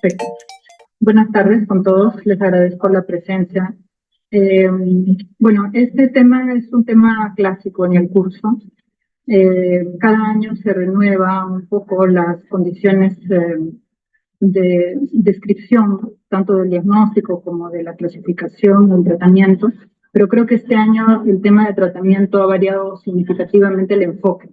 Perfecto. Buenas tardes con todos, les agradezco la presencia. Bueno, este tema es un tema clásico en el curso. Cada año se renueva un poco las condiciones de descripción, tanto del diagnóstico como de la clasificación, del tratamiento, pero creo que este año el tema de tratamiento ha variado significativamente el enfoque.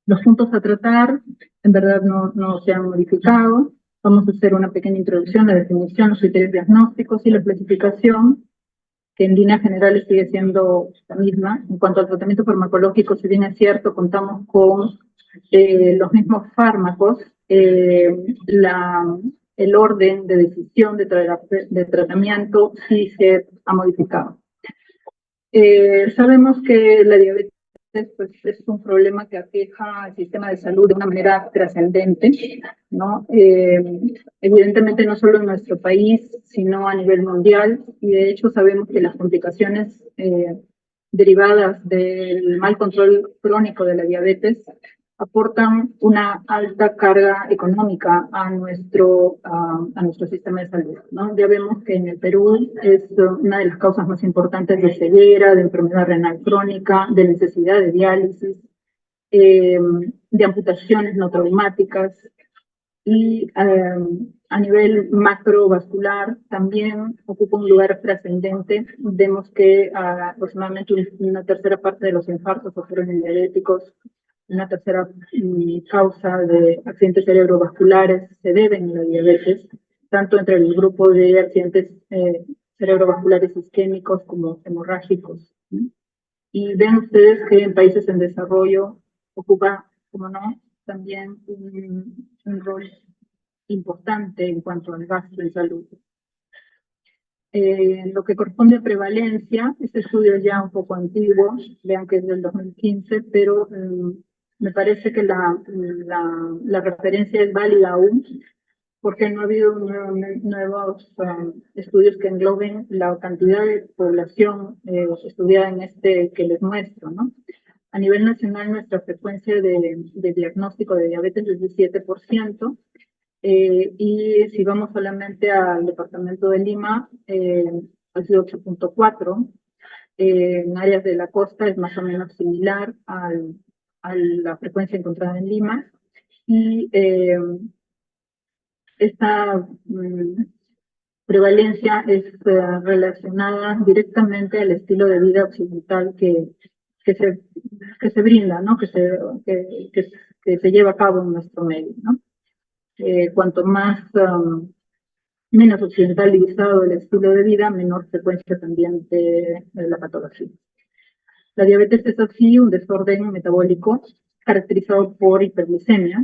Los puntos a tratar en verdad no se han modificado. Vamos a hacer una pequeña introducción, la definición, los criterios diagnósticos y la clasificación, que en líneas generales sigue siendo la misma. En cuanto al tratamiento farmacológico, si bien es cierto, contamos con los mismos fármacos, el orden de decisión de tratamiento sí se ha modificado. Sabemos que la diabetes pues, es un problema que aqueja al sistema de salud de una manera trascendente, ¿no? Evidentemente no solo en nuestro país, sino a nivel mundial, y de hecho sabemos que las complicaciones derivadas del mal control crónico de la diabetes aportan una alta carga económica a nuestro sistema de salud, ¿no? Ya vemos que en el Perú es una de las causas más importantes de ceguera, de enfermedad renal crónica, de necesidad de diálisis, de amputaciones no traumáticas, y a nivel macrovascular también ocupa un lugar trascendente. Vemos que aproximadamente una tercera parte de los infartos ocurren diabéticos, una tercera causa de accidentes cerebrovasculares se deben a la diabetes, tanto entre el grupo de accidentes cerebrovasculares isquémicos como hemorrágicos, ¿sí? Y ven ustedes que en países en desarrollo ocupa, como no, también un rol importante en cuanto al gasto en salud. Lo que corresponde a prevalencia, este estudio es ya un poco antiguo, vean que es del 2015, pero me parece que la referencia es válida aún, porque no ha habido nuevos estudios que engloben la cantidad de población estudiada en este que les muestro, ¿no? A nivel nacional, nuestra frecuencia de diagnóstico de diabetes es de 7%, y si vamos solamente al departamento de Lima, ha sido 8.4%. En áreas de la costa es más o menos similar a la frecuencia encontrada en Lima, y esta prevalencia es relacionada directamente al estilo de vida occidental que se brinda, ¿no? que se lleva a cabo en nuestro medio, ¿no? Cuanto más menos occidentalizado el estilo de vida, menor frecuencia también de la patología. La diabetes es así un desorden metabólico caracterizado por hiperglicemia,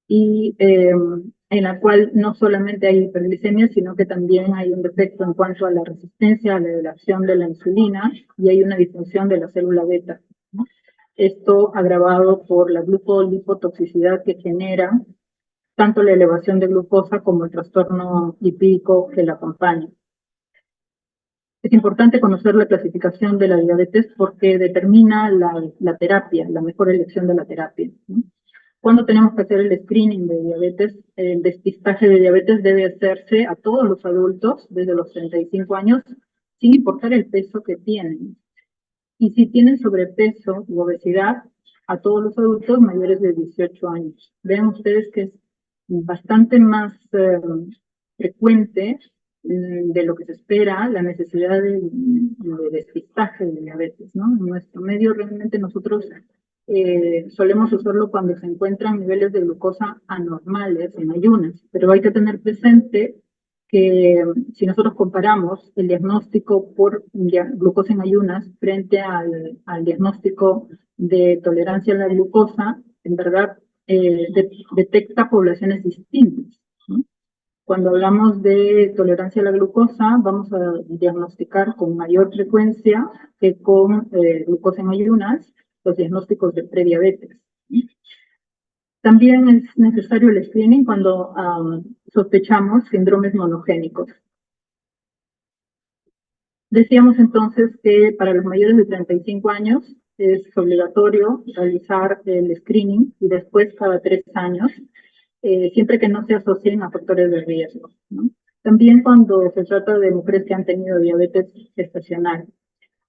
y en la cual no solamente hay hiperglicemia, sino que también hay un defecto en cuanto a la resistencia a la acción de la insulina, y hay una disfunción de la célula beta, ¿no? Esto agravado por la glucolipotoxicidad que genera tanto la elevación de glucosa como el trastorno lipídico que la acompaña. Es importante conocer la clasificación de la diabetes porque determina la terapia, la mejor elección de la terapia, ¿no? Cuando tenemos que hacer el screening de diabetes, el despistaje de diabetes debe hacerse a todos los adultos desde los 35 años, sin importar el peso que tienen. Y si tienen sobrepeso u obesidad, a todos los adultos mayores de 18 años. Vean ustedes que es bastante más frecuente de lo que se espera la necesidad de despistaje de diabetes, ¿no? En nuestro medio realmente nosotros solemos usarlo cuando se encuentran niveles de glucosa anormales en ayunas, pero hay que tener presente que si nosotros comparamos el diagnóstico por glucosa en ayunas frente al diagnóstico de tolerancia a la glucosa, en verdad detecta poblaciones distintas, ¿no? Cuando hablamos de tolerancia a la glucosa, vamos a diagnosticar con mayor frecuencia que con glucosa en ayunas los diagnósticos de prediabetes. También es necesario el screening cuando sospechamos síndromes monogénicos. Decíamos entonces que para los mayores de 35 años es obligatorio realizar el screening, y después cada 3 años. siempre que no se asocien a factores de riesgo, ¿no? También cuando se trata de mujeres que han tenido diabetes gestacional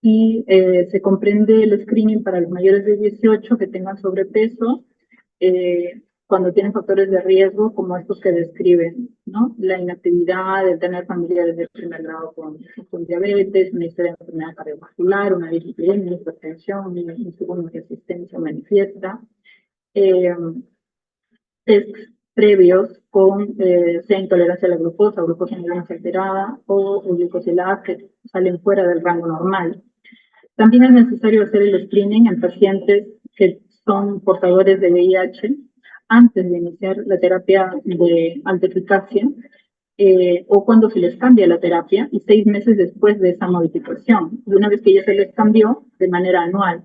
y se comprende el screening para los mayores de 18 que tengan sobrepeso, cuando tienen factores de riesgo como estos que describen, ¿no? La inactividad, el tener familiares de primer grado con diabetes, una historia de enfermedad cardiovascular, una dislipidemia, hipertensión, una resistencia manifiesta, test previos con sea intolerancia a la glucosa en glucosa alterada o glucosilada que salen fuera del rango normal. También es necesario hacer el screening en pacientes que son portadores de VIH antes de iniciar la terapia de alta eficacia o cuando se les cambia la terapia y 6 meses después de esa modificación, y una vez que ya se les cambió de manera anual.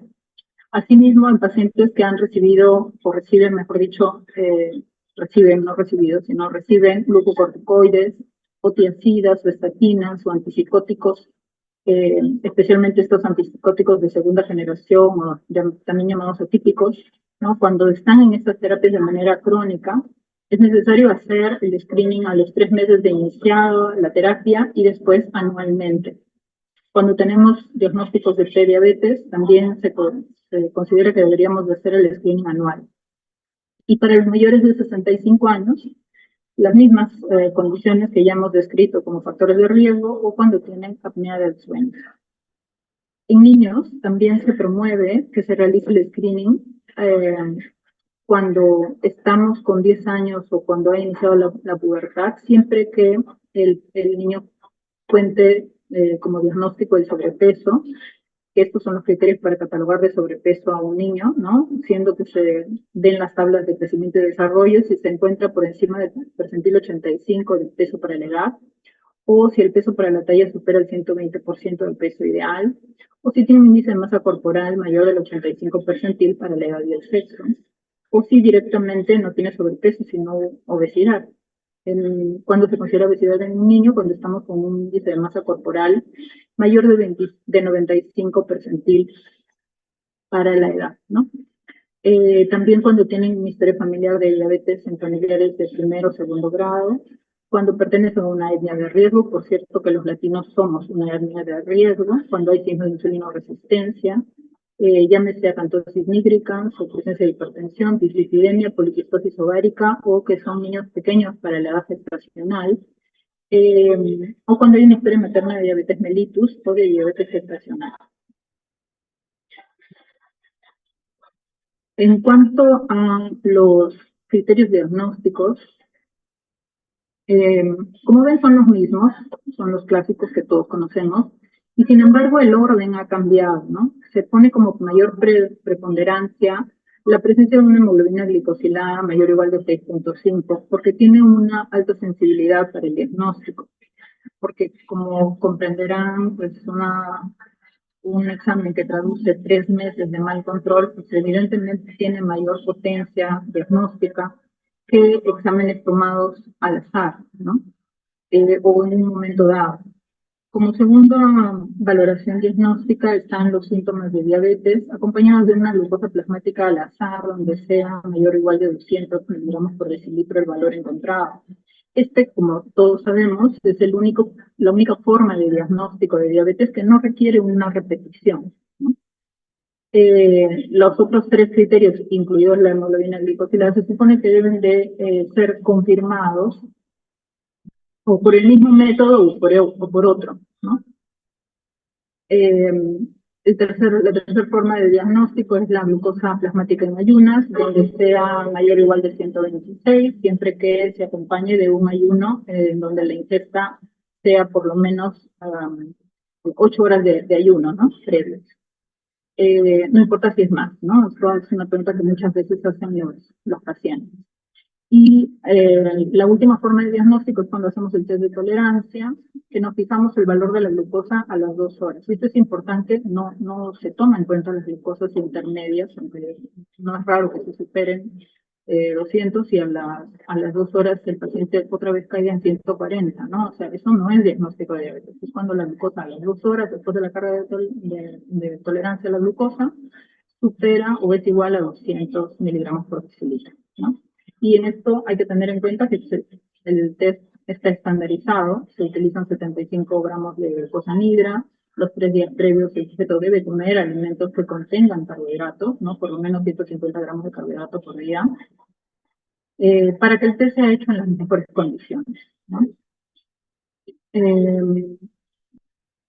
Asimismo, en pacientes que han recibido o reciben, mejor dicho, no recibido, sino reciben glucocorticoides o tiazidas o estatinas o antipsicóticos, especialmente estos antipsicóticos de segunda generación o también llamados atípicos, ¿no? Cuando están en estas terapias de manera crónica, es necesario hacer el screening a los 3 meses de iniciado la terapia y después anualmente. Cuando tenemos diagnósticos de prediabetes, también se considera que deberíamos de hacer el screening anual. Y para los mayores de 65 años, las mismas condiciones que ya hemos descrito como factores de riesgo o cuando tienen apnea del sueño. En niños también se promueve que se realice el screening cuando estamos con 10 años o cuando ha iniciado la pubertad, siempre que el niño cuente como diagnóstico el sobrepeso, que estos son los criterios para catalogar de sobrepeso a un niño, ¿no? Siendo que se den las tablas de crecimiento y desarrollo si se encuentra por encima del percentil 85 del peso para la edad, o si el peso para la talla supera el 120% del peso ideal, o si tiene un índice de masa corporal mayor del 85 percentil para la edad y el sexo, o si directamente no tiene sobrepeso, sino obesidad. Cuando se considera obesidad en un niño, cuando estamos con un índice de masa corporal mayor de 95 percentil para la edad, ¿no? También cuando tienen una historia familiar de diabetes en familiares de primero o segundo grado, cuando pertenecen a una etnia de riesgo, por cierto que los latinos somos una etnia de riesgo, cuando hay signos de insulinoresistencia, llámese acantosis nígrica, o presencia de hipertensión, dislipidemia, poliquistosis ovárica, o que son niños pequeños para la edad gestacional, o cuando hay una historia materna de diabetes mellitus o de diabetes gestacional. En cuanto a los criterios diagnósticos, como ven son los mismos, son los clásicos que todos conocemos, y sin embargo el orden ha cambiado, ¿no? Se pone como mayor preponderancia la presencia de una hemoglobina glicosilada mayor o igual de 6.5, porque tiene una alta sensibilidad para el diagnóstico, porque como comprenderán, pues un examen que traduce 3 meses de mal control, pues evidentemente tiene mayor potencia diagnóstica que exámenes tomados al azar, ¿no? O en un momento dado. Como segunda valoración diagnóstica están los síntomas de diabetes, acompañados de una glucosa plasmática al azar, donde sea mayor o igual de 200 miligramos por decilitro el valor encontrado. Como todos sabemos, es la única forma de diagnóstico de diabetes que no requiere una repetición, ¿no? Los otros 3 criterios, incluidos la hemoglobina glicosilada, se supone que deben de ser confirmados o por el mismo método o por otro, ¿no? La tercera forma de diagnóstico es la glucosa plasmática en ayunas, donde sea mayor o igual de 126, siempre que se acompañe de un ayuno donde la ingesta sea por lo menos 8 horas de ayuno, ¿no? Previos. No importa si es más, ¿no? Esto es una pregunta que muchas veces hacen los pacientes. Y la última forma de diagnóstico es cuando hacemos el test de tolerancia, que nos fijamos el valor de la glucosa a las 2 horas. Esto es importante, no se toma en cuenta las glucosas intermedias, aunque no es raro que se superen 200 y a las 2 horas el paciente otra vez caiga en 140, ¿no? O sea, eso no es diagnóstico de diabetes. Es cuando la glucosa a las 2 horas después de la carga de tolerancia a la glucosa supera o es igual a 200 miligramos por decilitro, ¿no? Y en esto hay que tener en cuenta que el test está estandarizado, se utilizan 75 gramos de glucosa anhidra, los 3 días previos el sujeto debe comer alimentos que contengan carbohidratos, ¿no? Por lo menos 150 gramos de carbohidratos por día, para que el test sea hecho en las mejores condiciones, ¿no?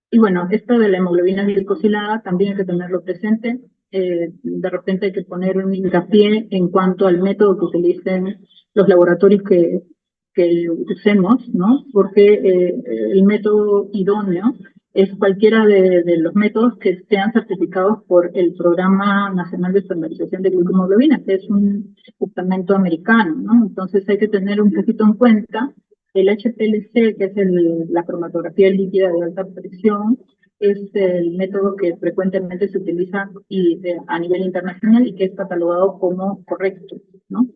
Y bueno, esto de la hemoglobina glicosilada también hay que tenerlo presente. De repente hay que poner un hincapié en cuanto al método que utilicen los laboratorios que usemos, ¿no? Porque el método idóneo es cualquiera de los métodos que sean certificados por el Programa Nacional de Estandarización de Glucohemoglobina, que es un juramento americano, ¿no? Entonces hay que tener un poquito en cuenta el HPLC, que es la cromatografía líquida de alta presión, es el método que frecuentemente se utiliza a nivel internacional y que es catalogado como correcto, ¿no?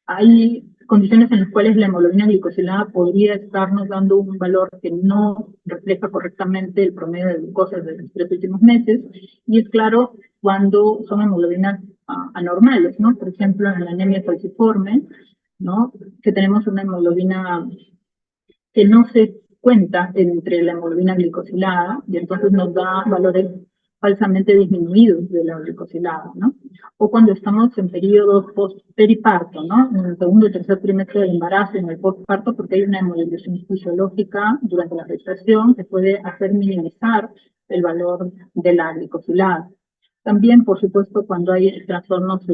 Hay condiciones en las cuales la hemoglobina glicosilada podría estarnos dando un valor que no refleja correctamente el promedio de glucosa de los 3 últimos meses, y es claro cuando son hemoglobinas anormales, ¿no? Por ejemplo, en la anemia falciforme, ¿no? Que tenemos una hemoglobina que no se cuenta entre la hemoglobina glicosilada y entonces nos da valores falsamente disminuidos de la glicosilada, ¿no? O cuando estamos en periodos post-periparto, ¿no? En el segundo y tercer trimestre del embarazo, en el postparto, porque hay una hemoderivación fisiológica durante la gestación que puede hacer minimizar el valor de la glicosilada. También, por supuesto, cuando hay trastornos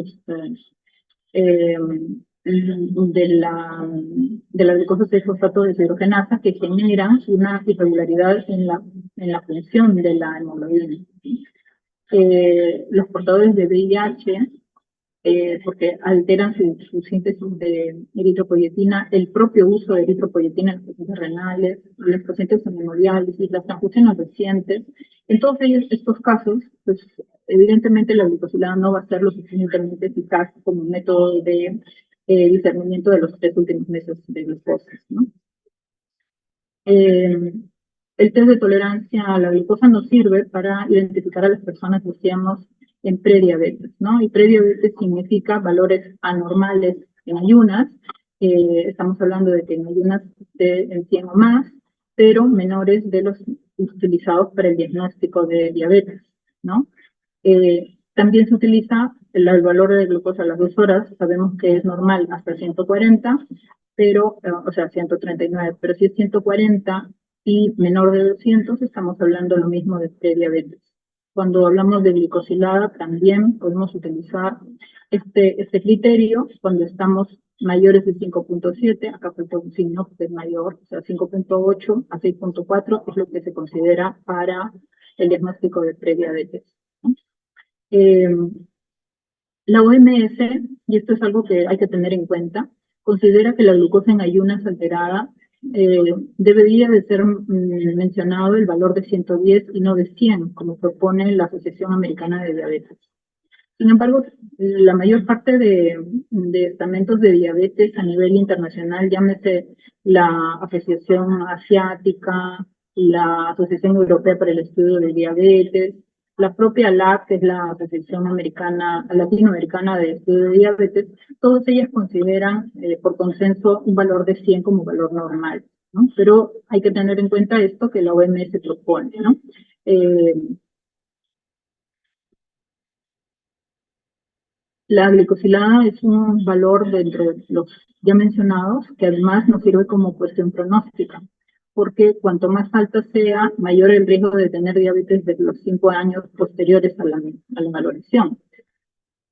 eh, de la glucosa 6-fosfato deshidrogenasa que generan una irregularidad en la función de la hemoglobina. Los portadores de VIH, porque alteran su síntesis de eritropoyetina, el propio uso de eritropoyetina en los pacientes renales, los pacientes en hemodiálisis, las transfusiones recientes. En todos estos casos, pues evidentemente la glicosilada no va a ser lo suficientemente eficaz como método de discernimiento de los 3 últimos meses de glucosa, ¿no? El test de tolerancia a la glucosa nos sirve para identificar a las personas, decíamos, en prediabetes, ¿no? Y prediabetes significa valores anormales en ayunas. Estamos hablando de que en ayunas en 100 o más, pero menores de los utilizados para el diagnóstico de diabetes, ¿no? También se utiliza el valor de glucosa a las 2 horas, sabemos que es normal hasta 140, pero, o sea, 139, pero si es 140 y menor de 200, estamos hablando lo mismo de prediabetes. Cuando hablamos de glicosilada, también podemos utilizar este criterio cuando estamos mayores de 5.7, acá falta un signo que es mayor, o sea, 5.8 a 6.4 es lo que se considera para el diagnóstico de prediabetes, ¿no? La OMS, y esto es algo que hay que tener en cuenta, considera que la glucosa en ayunas alterada debería de ser mencionado el valor de 110 y no de 100, como propone la Asociación Americana de Diabetes. Sin embargo, la mayor parte de estamentos de diabetes a nivel internacional, llámese la Asociación Asiática, la Asociación Europea para el Estudio de Diabetes, la propia LAC, que es la Asociación Latinoamericana de Estudio de Diabetes, todas ellas consideran por consenso un valor de 100 como valor normal, ¿no? Pero hay que tener en cuenta esto que la OMS propone, ¿no? La glicosilada es un valor dentro de los ya mencionados, que además nos sirve como cuestión pronóstica, porque cuanto más alta sea, mayor el riesgo de tener diabetes de los 5 años posteriores a la valoración.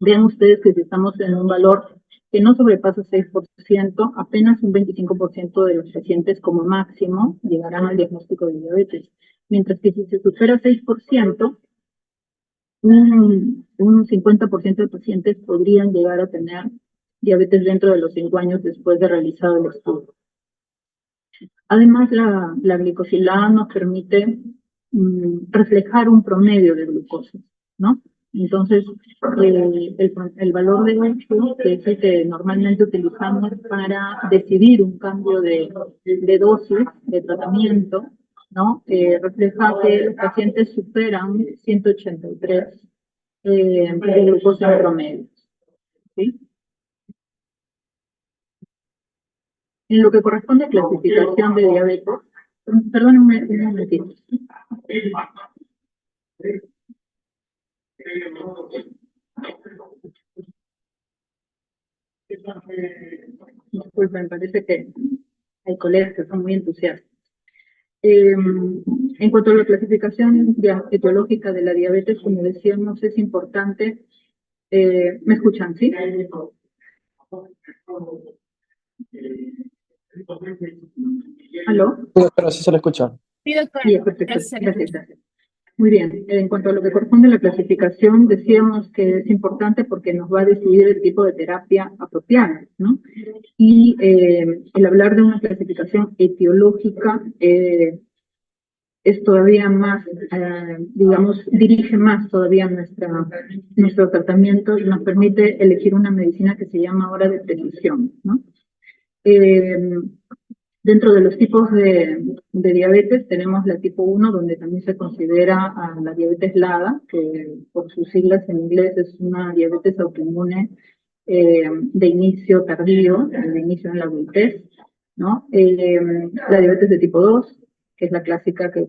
Vean ustedes que si estamos en un valor que no sobrepasa 6%, apenas un 25% de los pacientes como máximo llegarán al diagnóstico de diabetes, mientras que si se supera 6%, un 50% de pacientes podrían llegar a tener diabetes dentro de los 5 años después de realizado el estudio. Además, la glicosilada nos permite reflejar un promedio de glucosa, ¿no? Entonces, el valor de 8, que es el que normalmente utilizamos para decidir un cambio de dosis de tratamiento, ¿no? Refleja que los pacientes superan 183 de glucosa en promedio. ¿sí? En lo que corresponde a clasificación de diabetes, perdónenme un momentito. Disculpen, parece que hay colegas que son muy entusiastas. En cuanto a la clasificación etiológica de la diabetes, como decíamos, es importante. ¿Me escuchan, sí? ¿Aló? Sí, pero sí se le escucha. Sí, doctora. Sí, perfecto. Gracias, gracias. Muy bien. En cuanto a lo que corresponde a la clasificación, decíamos que es importante porque nos va a decidir el tipo de terapia apropiada, ¿no? Y el hablar de una clasificación etiológica es todavía más, digamos, dirige más todavía nuestro tratamiento y nos permite elegir una medicina que se llama ahora de precisión, ¿no? Dentro de los tipos de diabetes tenemos la tipo 1, donde también se considera a la diabetes LADA, que por sus siglas en inglés es una diabetes autoinmune de inicio tardío, de inicio en la adultez, ¿no? La diabetes de tipo 2, que es la clásica que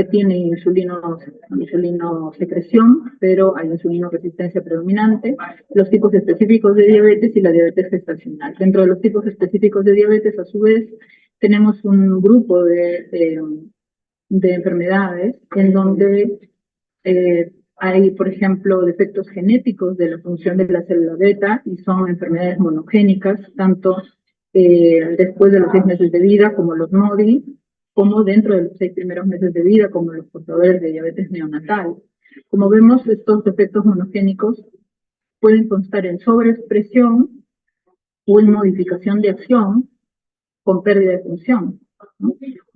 tiene insulino-secreción, pero hay insulino-resistencia predominante, los tipos específicos de diabetes y la diabetes gestacional. Dentro de los tipos específicos de diabetes, a su vez, tenemos un grupo de enfermedades en donde hay, por ejemplo, defectos genéticos de la función de la célula beta y son enfermedades monogénicas, tanto después de los 6 meses de vida como los MODI, como dentro de los 6 primeros meses de vida, como los portadores de diabetes neonatal. Como vemos, estos defectos monogénicos pueden constar en sobreexpresión o en modificación de acción con pérdida de función, ¿no?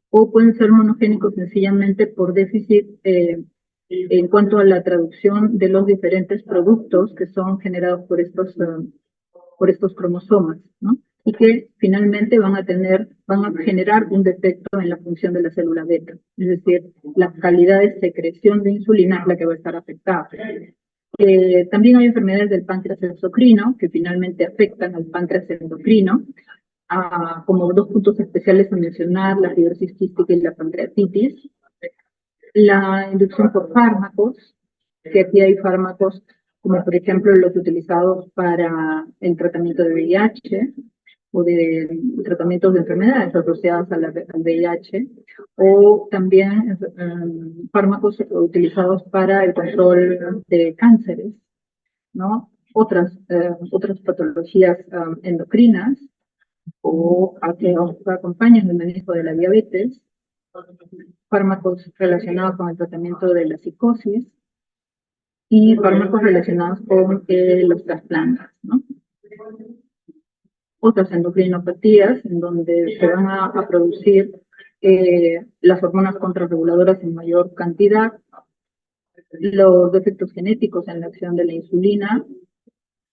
O pueden ser monogénicos sencillamente por déficit en cuanto a la traducción de los diferentes productos que son generados por estos cromosomas, ¿no? Y que finalmente van a generar un defecto en la función de la célula beta. Es decir, la calidad de secreción de insulina es la que va a estar afectada. También hay enfermedades del páncreas endocrino que finalmente afectan al páncreas endocrino, como 2 puntos especiales a mencionar, la fibrosis quística y la pancreatitis. La inducción por fármacos, que aquí hay fármacos como por ejemplo los utilizados para el tratamiento de VIH o de tratamientos de enfermedades asociadas al VIH, o también fármacos utilizados para el control de cánceres, ¿no? Otras patologías endocrinas o que acompañan el manejo de la diabetes, fármacos relacionados con el tratamiento de la psicosis y fármacos relacionados con los trasplantes, ¿no? Otras endocrinopatías en donde se van a producir las hormonas contrarreguladoras en mayor cantidad, los defectos genéticos en la acción de la insulina,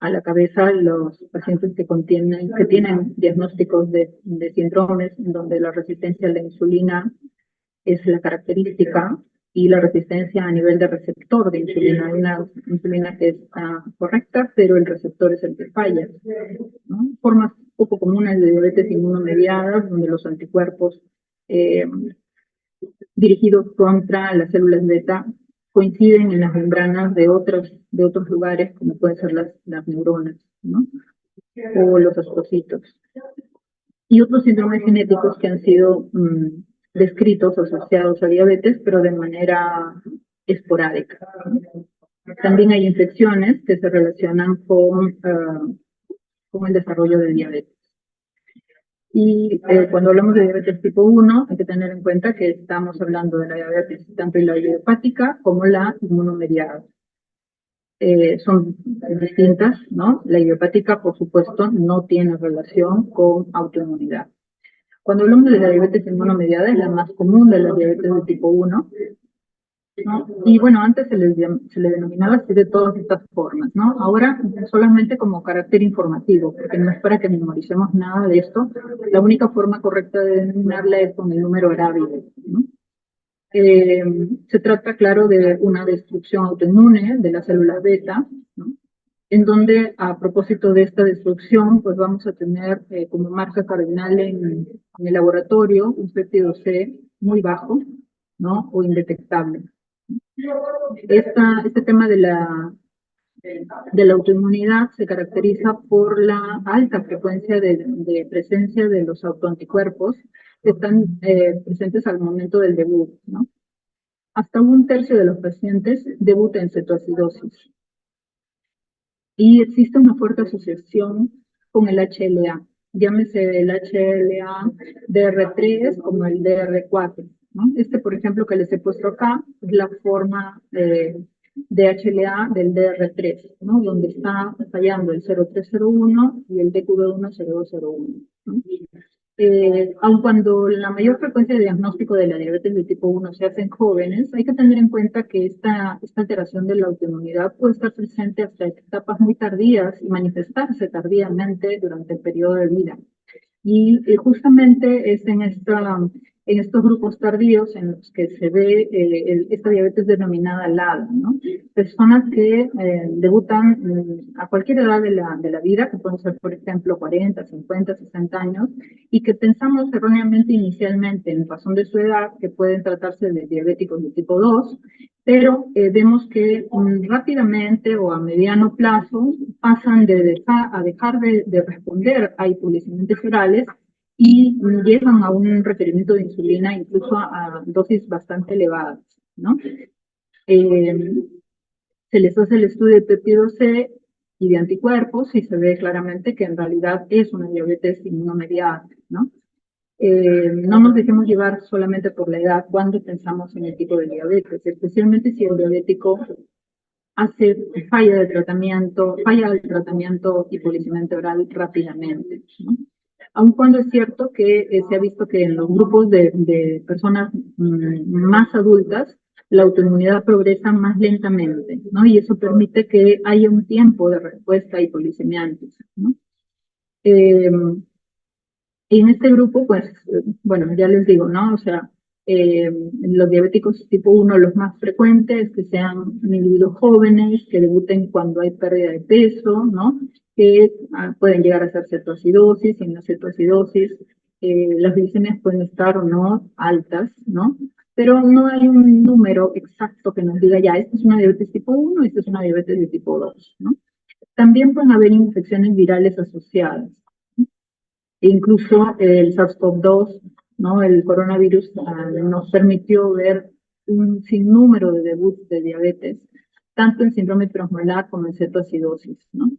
a la cabeza los pacientes que tienen diagnósticos de síndromes en donde la resistencia a la insulina es la característica y la resistencia a nivel de receptor de insulina. Hay una insulina que está correcta, pero el receptor es el que falla, ¿no? Formas poco comunes de diabetes inmunomediadas, donde los anticuerpos dirigidos contra las células beta coinciden en las membranas de otros lugares, como pueden ser las neuronas, ¿no? O los astrocitos. Y otros síndromes genéticos que han sido descritos asociados a diabetes, pero de manera esporádica, ¿no? También hay infecciones que se relacionan con el desarrollo de diabetes. Y cuando hablamos de diabetes tipo 1, hay que tener en cuenta que estamos hablando de la diabetes tanto la idiopática como la inmunomediada. Son distintas, ¿no? La idiopática, por supuesto, no tiene relación con autoinmunidad. Cuando hablamos de la diabetes inmunomediada, es la más común de la diabetes de tipo 1, ¿no? Y bueno, antes se le denominaba así de todas estas formas, ¿no? Ahora solamente como carácter informativo, porque no es para que memoricemos nada de esto. La única forma correcta de denominarla es con el número arábigo, ¿no? Se trata, claro, de una destrucción autoinmune de las células beta, ¿no? en donde a propósito de esta destrucción, pues vamos a tener como marca cardinal en el laboratorio un péptido C muy bajo, ¿no? O indetectable. Este tema de la autoinmunidad se caracteriza por la alta frecuencia de presencia de los autoanticuerpos que están presentes al momento del debut, ¿no? Hasta un tercio de los pacientes debuta en cetoacidosis. Y existe una fuerte asociación con el HLA, llámese el HLA DR3 como el DR4, ¿no? Este, por ejemplo, que les he puesto acá, es la forma de HLA del DR3, ¿no? Donde está fallando el 0301 y el DQB10201, ¿no? Aun cuando la mayor frecuencia de diagnóstico de la diabetes de tipo 1 se hace en jóvenes, hay que tener en cuenta que esta alteración de la autoinmunidad puede estar presente hasta etapas muy tardías y manifestarse tardíamente durante el periodo de vida. Y justamente es en estos grupos tardíos en los que se ve esta diabetes denominada LAD, ¿no? Personas que debutan a cualquier edad de la vida, que pueden ser, por ejemplo, 40, 50, 60 años, y que pensamos erróneamente inicialmente, en razón de su edad, que pueden tratarse de diabéticos de tipo 2, pero vemos que rápidamente o a mediano plazo pasan a dejar de responder a hipoglicemiantes orales y llegan a un requerimiento de insulina incluso a dosis bastante elevadas, ¿no? Se les hace el estudio de péptido C y de anticuerpos y se ve claramente que en realidad es una diabetes inmunomediada, ¿no? No nos dejemos llevar solamente por la edad cuando pensamos en el tipo de diabetes, especialmente si el diabético falla el tratamiento hipoglicemiante oral rápidamente, ¿no? Aun cuando es cierto que se ha visto que en los grupos de personas más adultas, la autoinmunidad progresa más lentamente, ¿no? Y eso permite que haya un tiempo de respuesta a hipoglicemiantes, ¿no? Y en este grupo, pues, bueno, ya les digo, ¿no? O sea, los diabéticos tipo 1, los más frecuentes, que sean individuos jóvenes, que debuten cuando hay pérdida de peso, ¿no? Que pueden llegar a ser cetoacidosis, y en la cetoacidosis las glicemias pueden estar o no altas, ¿no? Pero no hay un número exacto que nos diga, ya, esta es una diabetes tipo 1, esta es una diabetes de tipo 2, ¿no? También pueden haber infecciones virales asociadas. Incluso el SARS-CoV-2, ¿no? El coronavirus nos permitió ver un sinnúmero de debuts de diabetes, tanto en síndrome transmolar como en cetoacidosis, ¿no?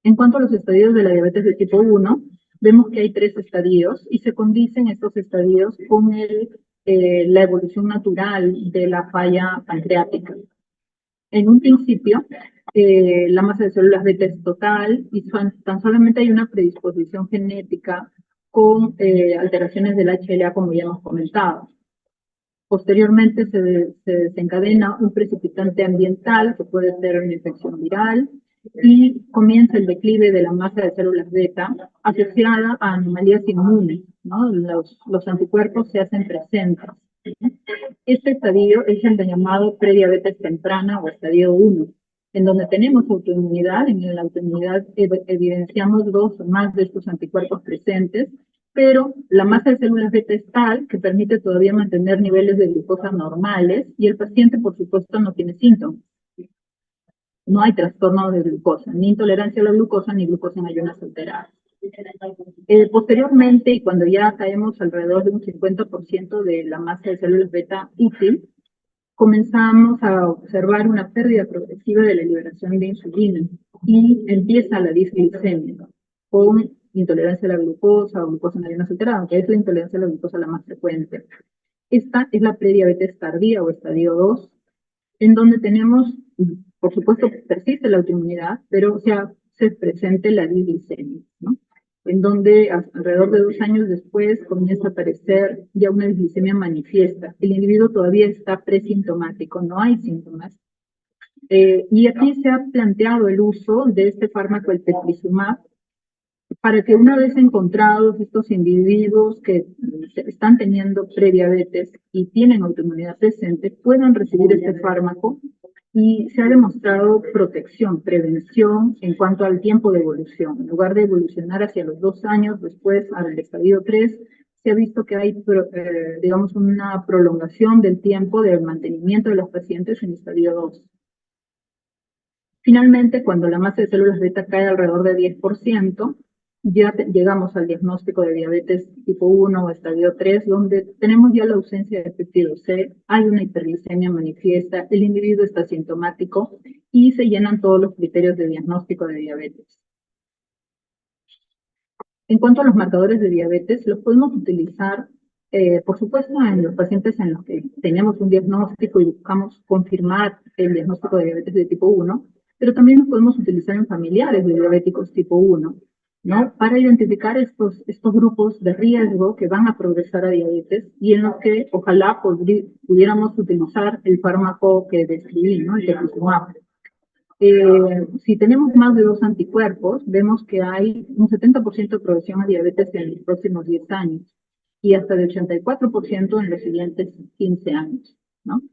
En cuanto a los estadios de la diabetes de tipo 1, vemos que hay 3 estadios y se condicen estos estadios con la evolución natural de la falla pancreática. En un principio, la masa de células beta es total y tan solamente hay una predisposición genética con alteraciones del HLA, como ya hemos comentado. Posteriormente se desencadena un precipitante ambiental, que puede ser una infección viral, y comienza el declive de la masa de células beta asociada a anomalías inmunes, ¿no? Los anticuerpos se hacen presentes. Este estadio es el llamado prediabetes temprana o estadio 1, en donde tenemos autoinmunidad. En la autoinmunidad evidenciamos 2 o más de estos anticuerpos presentes, pero la masa de células beta es tal que permite todavía mantener niveles de glucosa normales y el paciente, por supuesto, no tiene síntomas. No hay trastorno de glucosa, ni intolerancia a la glucosa, ni glucosa en ayunas alteradas. Posteriormente, y cuando ya caemos alrededor de un 50% de la masa de células beta útil, comenzamos a observar una pérdida progresiva de la liberación de insulina y empieza la disglicemia con intolerancia a la glucosa o glucosa en ayunas alteradas, aunque es la intolerancia a la glucosa la más frecuente. Esta es la prediabetes tardía o estadio 2, en donde tenemos, por supuesto, persiste la autoinmunidad, pero se presente la disglicemia, ¿no? En donde alrededor de 2 años después comienza a aparecer ya una disglicemia manifiesta. El individuo todavía está presintomático, no hay síntomas. Y aquí se ha planteado el uso de este fármaco, el teplizumab, para que una vez encontrados estos individuos que están teniendo prediabetes y tienen autoinmunidad presente, puedan recibir este fármaco y se ha demostrado protección, prevención en cuanto al tiempo de evolución. En lugar de evolucionar hacia los 2 años después al estadio 3, se ha visto que hay, digamos, una prolongación del tiempo de mantenimiento de los pacientes en estadio 2. Finalmente, cuando la masa de células beta cae alrededor de 10%, ya llegamos al diagnóstico de diabetes tipo 1 o estadio 3, donde tenemos ya la ausencia de péptido C, hay una hiperglicemia manifiesta, el individuo está sintomático y se llenan todos los criterios de diagnóstico de diabetes. En cuanto a los marcadores de diabetes, los podemos utilizar, por supuesto, en los pacientes en los que tenemos un diagnóstico y buscamos confirmar el diagnóstico de diabetes de tipo 1, pero también los podemos utilizar en familiares de diabéticos tipo 1, ¿no? Para identificar estos grupos de riesgo que van a progresar a diabetes y en los que ojalá pudiéramos utilizar el fármaco que describí, ¿no? El teplizumab. Si tenemos más de 2 anticuerpos, vemos que hay un 70% de progresión a diabetes en los próximos 10 años y hasta de 84% en los siguientes 15 años, ¿no?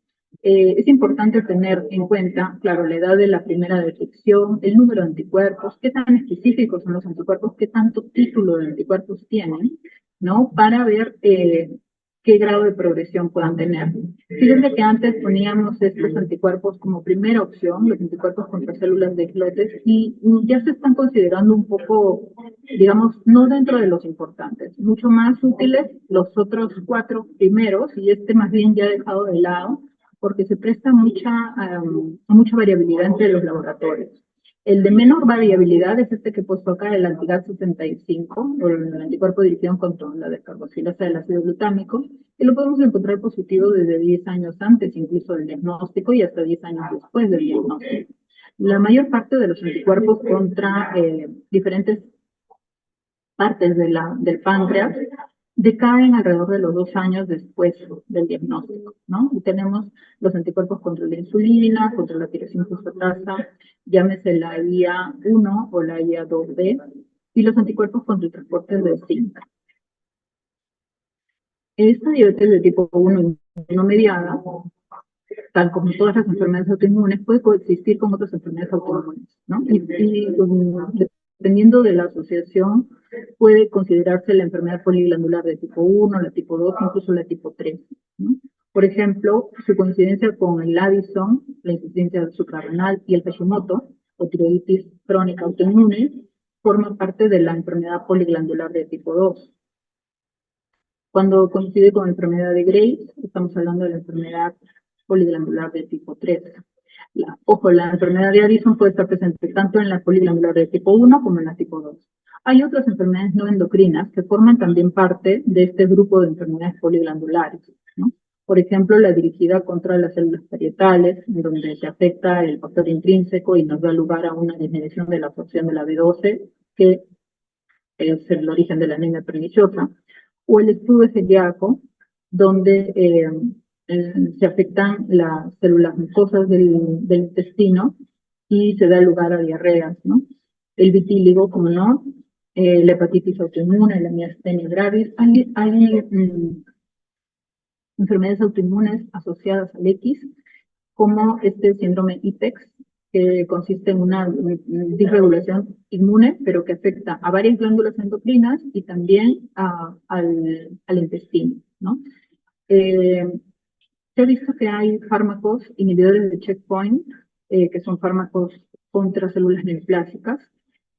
Es importante tener en cuenta, claro, la edad de la primera detección, el número de anticuerpos, qué tan específicos son los anticuerpos, qué tanto título de anticuerpos tienen, ¿no? Para ver qué grado de progresión puedan tener. Fíjense que antes poníamos estos anticuerpos como primera opción, los anticuerpos contra células de islotes, y ya se están considerando un poco, digamos, no dentro de los importantes, mucho más útiles los otros 4 primeros, y más bien ya dejado de lado, porque se presta mucha variabilidad entre los laboratorios. El de menor variabilidad es este que he puesto acá, el antigas 65, o el anticuerpo dirigido contra la descarboxilasa del ácido glutámico, y lo podemos encontrar positivo desde 10 años antes, incluso del diagnóstico, y hasta 10 años después del diagnóstico. La mayor parte de los anticuerpos contra diferentes partes del páncreas decaen alrededor de los 2 años después del diagnóstico, ¿no? Y tenemos los anticuerpos contra la insulina, contra la tirosina fosfatasa, llámese la IA1 o la IA2B, y los anticuerpos contra el transporte de zinc. Esta diabetes de tipo 1 no mediada, tal como todas las enfermedades autoinmunes, puede coexistir con otras enfermedades autoinmunes, ¿no? Dependiendo de la asociación, puede considerarse la enfermedad poliglandular de tipo 1, la tipo 2, incluso la tipo 3, ¿no? Por ejemplo, su coincidencia con el Addison, la insuficiencia suprarrenal y el Hashimoto, o tiroiditis crónica autoinmune, forma parte de la enfermedad poliglandular de tipo 2. Cuando coincide con la enfermedad de Graves, estamos hablando de la enfermedad poliglandular de tipo 3. La enfermedad de Addison puede estar presente tanto en la poliglandular de tipo 1 como en la tipo 2. Hay otras enfermedades no endocrinas que forman también parte de este grupo de enfermedades poliglandulares, ¿no? Por ejemplo, la dirigida contra las células parietales, en donde se afecta el factor intrínseco y nos da lugar a una disminución de la absorción de la B12, que es el origen de la anemia perniciosa, o el estudio celíaco, donde se afectan las células mucosas del intestino y se da lugar a diarreas, ¿no? El vitíligo, como no, la hepatitis autoinmune, la miastenia gravis. Hay enfermedades autoinmunes asociadas al X, como este síndrome IPEX, que consiste en una disregulación inmune, pero que afecta a varias glándulas endocrinas y también al intestino, ¿no? Se ha visto que hay fármacos inhibidores de checkpoint, que son fármacos contra células neoplásicas,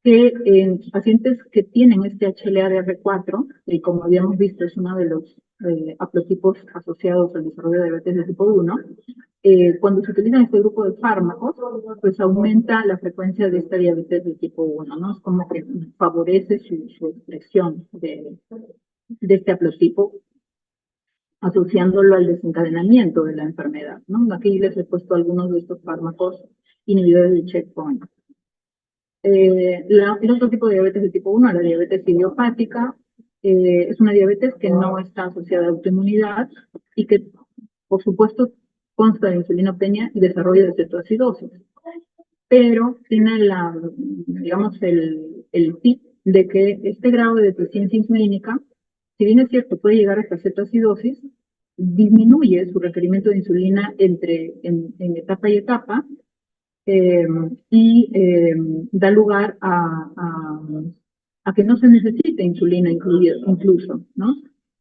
que en pacientes que tienen este HLA-DR4, y como habíamos visto es uno de los haplotipos asociados al desarrollo de diabetes de tipo 1, cuando se utiliza este grupo de fármacos, pues aumenta la frecuencia de esta diabetes de tipo 1, ¿no? Es como que favorece su expresión de este haplotipo, asociándolo al desencadenamiento de la enfermedad, ¿no? Aquí les he puesto algunos de estos fármacos inhibidores de checkpoint. El otro tipo de diabetes de tipo 1, la diabetes idiopática, es una diabetes que no está asociada a autoinmunidad y que, por supuesto, consta de insulinopenia y desarrollo de cetoacidosis, pero tiene digamos, el tip de que este grado de deficiencia insulínica, si bien es cierto, puede llegar hasta cetoacidosis, disminuye su requerimiento de insulina en etapa y etapa, y da lugar a que no se necesite insulina incluso, ¿no?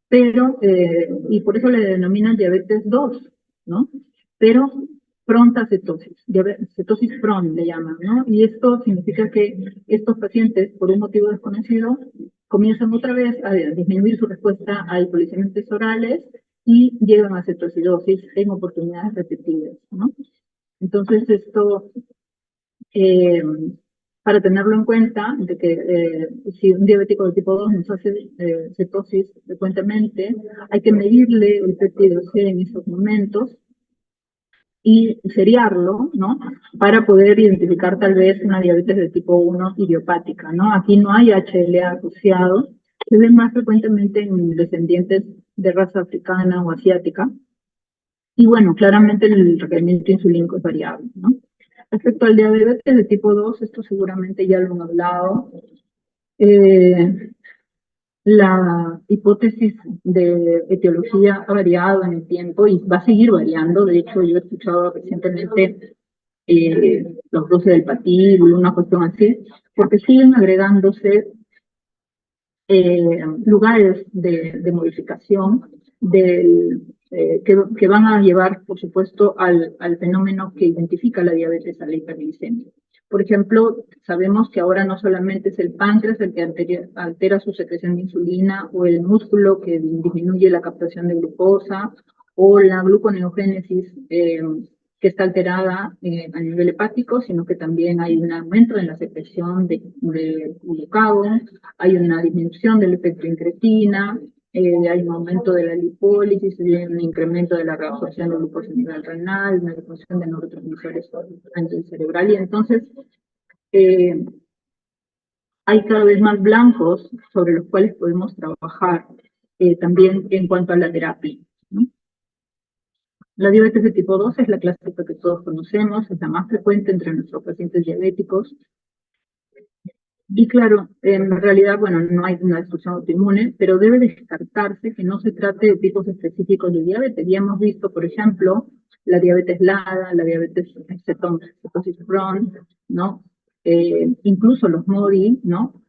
Pero, y por eso le denominan diabetes 2, ¿no? Pero pronta cetosis, cetosis PRON le llaman, ¿no? Y esto significa que estos pacientes, por un motivo desconocido, comienzan otra vez a disminuir su respuesta a hipoglicemiantes orales y llegan a cetocidosis en oportunidades repetidas, ¿no? Entonces, esto, eh, para tenerlo en cuenta, de que si un diabético de tipo 2 nos hace cetosis frecuentemente, hay que medirle el péptido C en esos momentos y seriarlo, ¿no? Para poder identificar tal vez una diabetes de tipo 1 idiopática, ¿no? Aquí no hay HLA asociado, se ve más frecuentemente en descendientes de raza africana o asiática. Y bueno, claramente el requerimiento insulínico es variable, ¿no? Respecto al diabetes de tipo 2, esto seguramente ya lo han hablado. La hipótesis de etiología ha variado en el tiempo y va a seguir variando. De hecho, yo he escuchado recientemente los 12 del patíbulo, una cuestión así, porque siguen agregándose lugares de modificación que van a llevar, por supuesto, al fenómeno que identifica la diabetes, a la hiperglicemia. Por ejemplo, sabemos que ahora no solamente es el páncreas el que altera su secreción de insulina, o el músculo que disminuye la captación de glucosa, o la gluconeogénesis que está alterada a nivel hepático, sino que también hay un aumento en la secreción de glucagón, hay una disminución del efecto incretina, hay un aumento de la lipólisis, hay un incremento de la reabsorción de glucosa a nivel renal, una disminución de neurotransmisores a nivel cerebral, y entonces hay cada vez más blancos sobre los cuales podemos trabajar también en cuanto a la terapia, ¿no? La diabetes de tipo 2 es la clásica que todos conocemos, es la más frecuente entre nuestros pacientes diabéticos. Y claro, en realidad, bueno, no hay una destrucción autoinmune, pero debe descartarse que no se trate de tipos específicos de diabetes. Ya hemos visto, por ejemplo, la diabetes LADA, la diabetes cetosis Crohn, ¿no? Incluso los MODI, ¿no?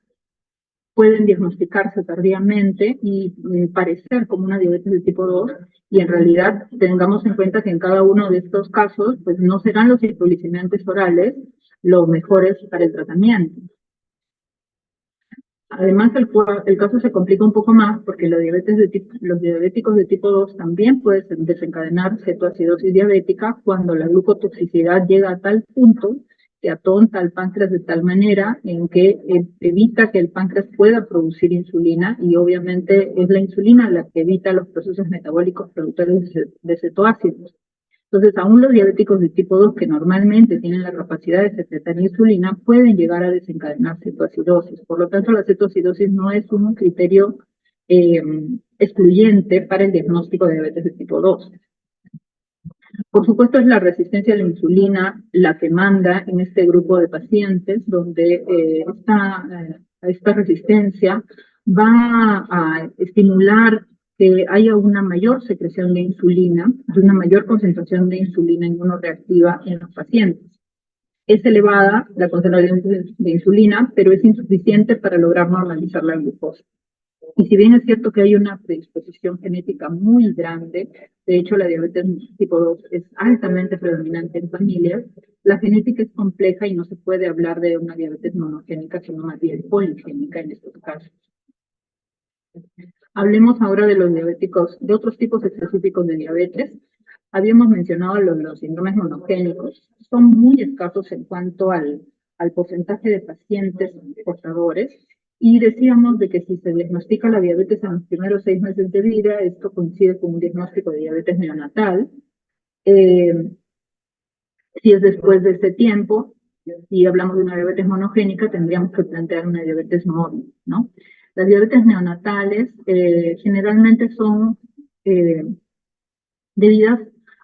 Pueden diagnosticarse tardíamente y parecer como una diabetes de tipo 2, y en realidad tengamos en cuenta que en cada uno de estos casos, pues no serán los hipoglicemiantes orales los mejores para el tratamiento. Además, el caso se complica un poco más porque los diabéticos de tipo 2 también pueden desencadenar cetoacidosis diabética cuando la glucotoxicidad llega a tal punto que atonta al páncreas de tal manera en que evita que el páncreas pueda producir insulina, y obviamente es la insulina la que evita los procesos metabólicos productores de cetoácidos. Entonces, aún los diabéticos de tipo 2 que normalmente tienen la capacidad de secretar insulina pueden llegar a desencadenar cetoacidosis. Por lo tanto, la cetoacidosis no es un criterio excluyente para el diagnóstico de diabetes de tipo 2. Por supuesto, es la resistencia a la insulina la que manda en este grupo de pacientes, donde esta resistencia va a estimular que haya una mayor secreción de insulina, y una mayor concentración de insulina inmunoreactiva en los pacientes. Es elevada la concentración de insulina, pero es insuficiente para lograr normalizar la glucosa. Y si bien es cierto que hay una predisposición genética muy grande, de hecho la diabetes tipo 2 es altamente predominante en familias, la genética es compleja y no se puede hablar de una diabetes monogénica, sino más bien poligénica en estos casos. Hablemos ahora de los diabéticos, de otros tipos específicos de diabetes. Habíamos mencionado los síndromes monogénicos. Son muy escasos en cuanto al porcentaje de pacientes portadores, y decíamos de que si se diagnostica la diabetes en los primeros 6 meses de vida, esto coincide con un diagnóstico de diabetes neonatal. Si es después de ese tiempo, y hablamos de una diabetes monogénica, tendríamos que plantear una diabetes móvil, ¿no? Las diabetes neonatales generalmente son debidas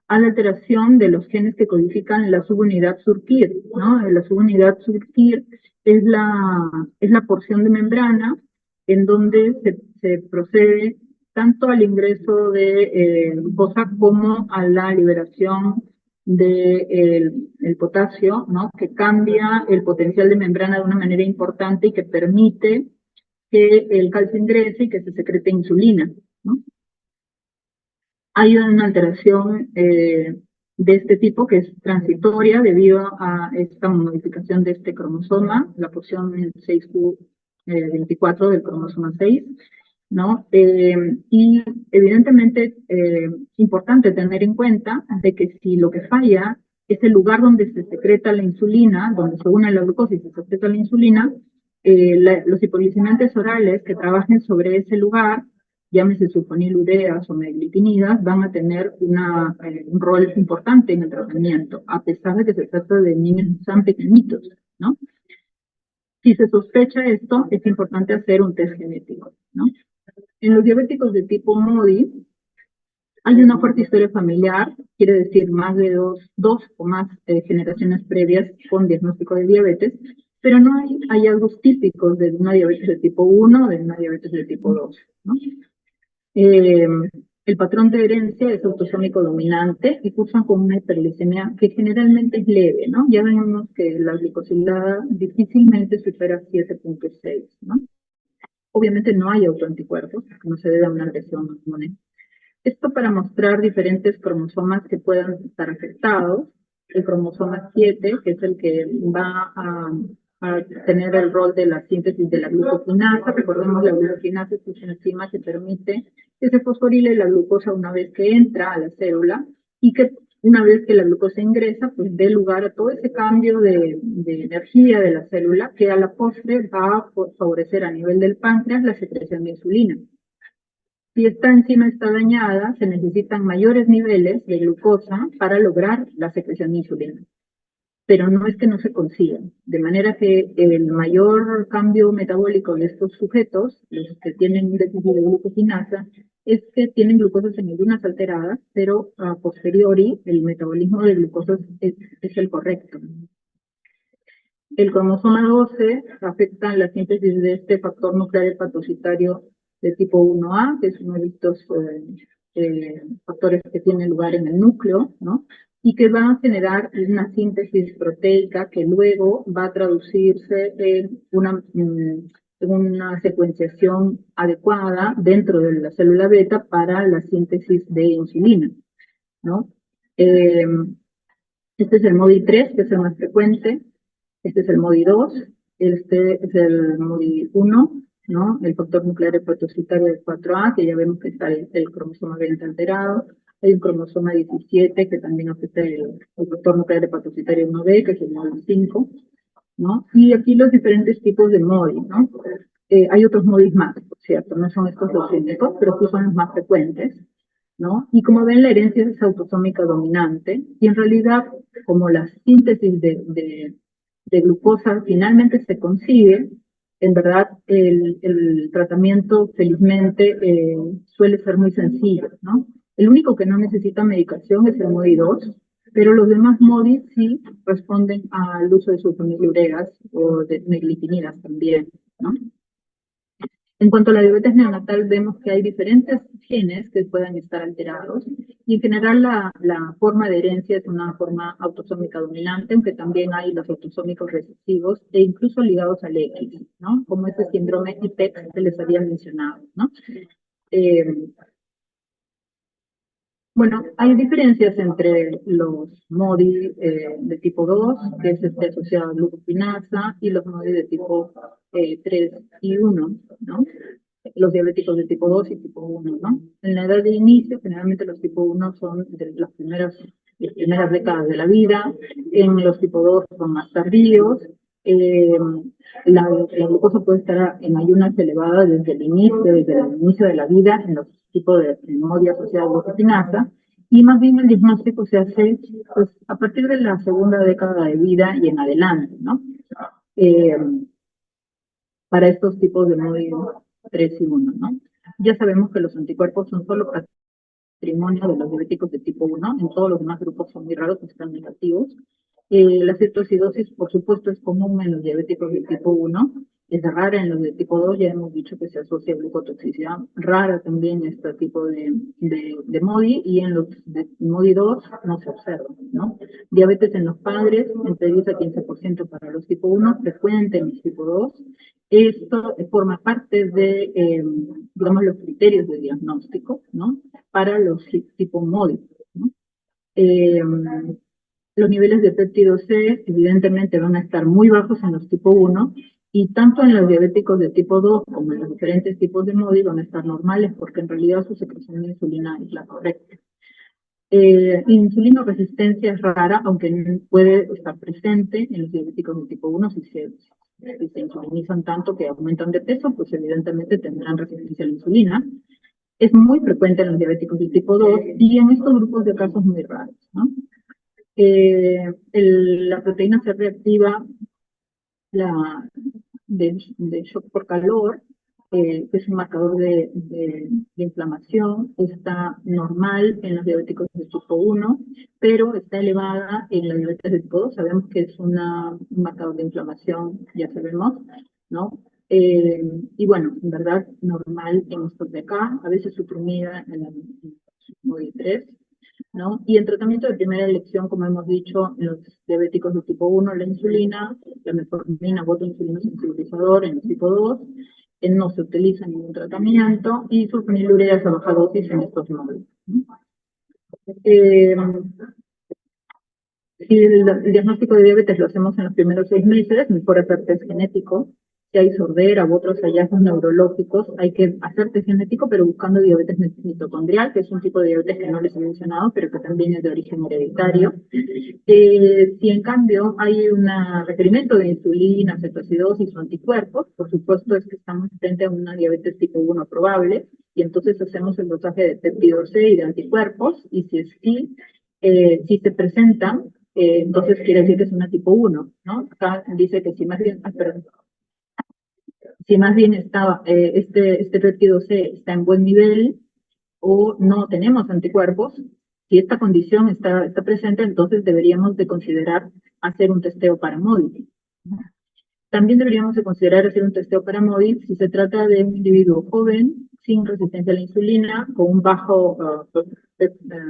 a la alteración de los genes que codifican la subunidad Surkir, ¿no? La subunidad Surkir es la porción de membrana en donde se procede tanto al ingreso de glucosa como a la liberación del el potasio, ¿no? Que cambia el potencial de membrana de una manera importante y que permite que el calcio ingrese y que se secrete insulina, ¿no? Hay una alteración de este tipo que es transitoria debido a esta modificación de este cromosoma, la porción 6q24 del cromosoma 6, ¿no? Y evidentemente importante tener en cuenta de que si lo que falla es el lugar donde se secreta la insulina, donde se une la glucosa y se secreta la insulina, los hipoglicemiantes orales que trabajen sobre ese lugar, llámese sulfonilureas o meglitinidas, van a tener un rol importante en el tratamiento, a pesar de que se trata de niños tan pequeñitos, ¿no? Si se sospecha esto, es importante hacer un test genético, ¿no? En los diabéticos de tipo MODY, hay una fuerte historia familiar, quiere decir más de dos o más generaciones previas con diagnóstico de diabetes, pero no hay hallazgos típicos de una diabetes de tipo 1 o de una diabetes de tipo 2, ¿no? El patrón de herencia es autosómico dominante y cursan con una hiperglicemia que generalmente es leve, ¿no? Ya vemos que la glicosilada difícilmente supera 7.6, ¿no? Obviamente no hay autoanticuerpos, no se debe a una agresión inmune. Esto para mostrar diferentes cromosomas que puedan estar afectados. El cromosoma 7, que es el que va a tener el rol de la síntesis de la glucokinasa. Recordemos, la glucokinasa es una enzima que permite que se fosforile la glucosa una vez que entra a la célula y que una vez que la glucosa ingresa, pues dé lugar a todo ese cambio de energía de la célula que a la postre va a favorecer a nivel del páncreas la secreción de insulina. Si esta enzima está dañada, se necesitan mayores niveles de glucosa para lograr la secreción de insulina. Pero no es que no se consigan. De manera que el mayor cambio metabólico de estos sujetos, los que tienen un déficit de glucosinasa, es que tienen glucosas en ayunas alteradas, pero a posteriori el metabolismo de glucosas es el correcto. El cromosoma 12 afecta la síntesis de este factor nuclear hepatocitario de tipo 1A, que es uno de estos factores que tiene lugar en el núcleo, ¿no? Y que va a generar una síntesis proteica que luego va a traducirse en una secuenciación adecuada dentro de la célula beta para la síntesis de insulina, ¿no? Este es el MODY 3, que es el más frecuente. Este es el MODY 2, este es el MODY 1, ¿no? El factor nuclear hepatocitario de 4A, que ya vemos que está el cromosoma 20 alterado. Hay un cromosoma 17 que también afecta el factor nuclear hepatocitario 1B, que es el MODY 5, ¿no? Y aquí los diferentes tipos de MODY, ¿no? Hay otros MODYs más, por cierto, no son estos los únicos, pero sí son los más frecuentes, ¿no? Y como ven, la herencia es autosómica dominante, y en realidad, como la síntesis de glucosa finalmente se consigue, en verdad el tratamiento felizmente suele ser muy sencillo, ¿no? El único que no necesita medicación es el MODY 2, pero los demás MODY sí responden al uso de sulfonilureas o de meglitinidas también, ¿no? En cuanto a la diabetes neonatal, vemos que hay diferentes genes que puedan estar alterados y en general la forma de herencia es una forma autosómica dominante, aunque también hay los autosómicos recesivos e incluso ligados al X, ¿no? Como ese síndrome IPEX que les había mencionado, ¿no? Bueno, hay diferencias entre los MODY de tipo 2, que es este asociado a glucokinasa, y los MODY de tipo 3 y 1, ¿no? Los diabéticos de tipo 2 y tipo 1, ¿no? En la edad de inicio, generalmente los tipo 1 son de las primeras décadas de la vida, en los tipo 2 son más tardíos, la glucosa puede estar en ayunas elevadas desde el inicio de la vida, en los tipos de MODY asociados a glucokinasa, y más bien el diagnóstico se hace pues, a partir de la segunda década de vida y en adelante, ¿no? Para estos tipos de MODY 3 y 1, ¿no? Ya sabemos que los anticuerpos son solo patrimonio de los diabéticos de tipo 1, en todos los demás grupos son muy raros, están negativos. La cetoacidosis, por supuesto, es común en los diabéticos de tipo 1, es rara en los de tipo 2, ya hemos dicho que se asocia a glucotoxicidad, rara también este tipo de MODY, y en los de MODY 2 no se observa, ¿no? Diabetes en los padres, entre 10 a 15% para los tipo 1, frecuente en los tipo 2. Esto forma parte de, digamos, los criterios de diagnóstico, ¿no? Para los tipo MODY, ¿no? Los niveles de péptido C evidentemente van a estar muy bajos en los tipo 1 y tanto en los diabéticos de tipo 2 como en los diferentes tipos de MODY van a estar normales porque en realidad su secreción de insulina es la correcta. Insulino resistencia es rara, aunque puede estar presente en los diabéticos de tipo 1 si se insulinizan tanto que aumentan de peso, pues evidentemente tendrán resistencia a la insulina. Es muy frecuente en los diabéticos de tipo 2 y en estos grupos de casos muy raros, ¿no? La proteína C reactiva de shock por calor, que es un marcador de inflamación, está normal en los diabéticos de tipo 1, pero está elevada en la diabetes de tipo 2. Sabemos que es un marcador de inflamación, ya sabemos, ¿no? Y bueno, en verdad, normal en estos de acá, a veces suprimida en el MODY 3. ¿No? Y en tratamiento de primera elección, como hemos dicho, en los diabéticos de tipo 1, la insulina, la metformina, botulinum sensibilizador en el tipo 2, no se utiliza ningún tratamiento, y sulfonilureas a baja dosis en estos módulos. Si el diagnóstico de diabetes lo hacemos en los primeros 6 meses, mejor hacer test genético. Si hay sordera u otros hallazgos neurológicos, hay que hacer test genético, pero buscando diabetes mitocondrial, que es un tipo de diabetes que no les he mencionado, pero que también es de origen hereditario. Si en cambio hay un requerimiento de insulina, cetoacidosis o anticuerpos, por supuesto es que estamos frente a una diabetes tipo 1 probable, y entonces hacemos el dosaje de péptido C y de anticuerpos, y si es si se presentan, entonces quiere decir que es una tipo 1, ¿no? Acá dice que si más bien, si más bien está, este péptido C está en buen nivel o no tenemos anticuerpos, si esta condición está presente, entonces deberíamos de considerar hacer un testeo para MODY. También deberíamos de considerar hacer un testeo para MODY si se trata de un individuo joven, sin resistencia a la insulina, con un bajo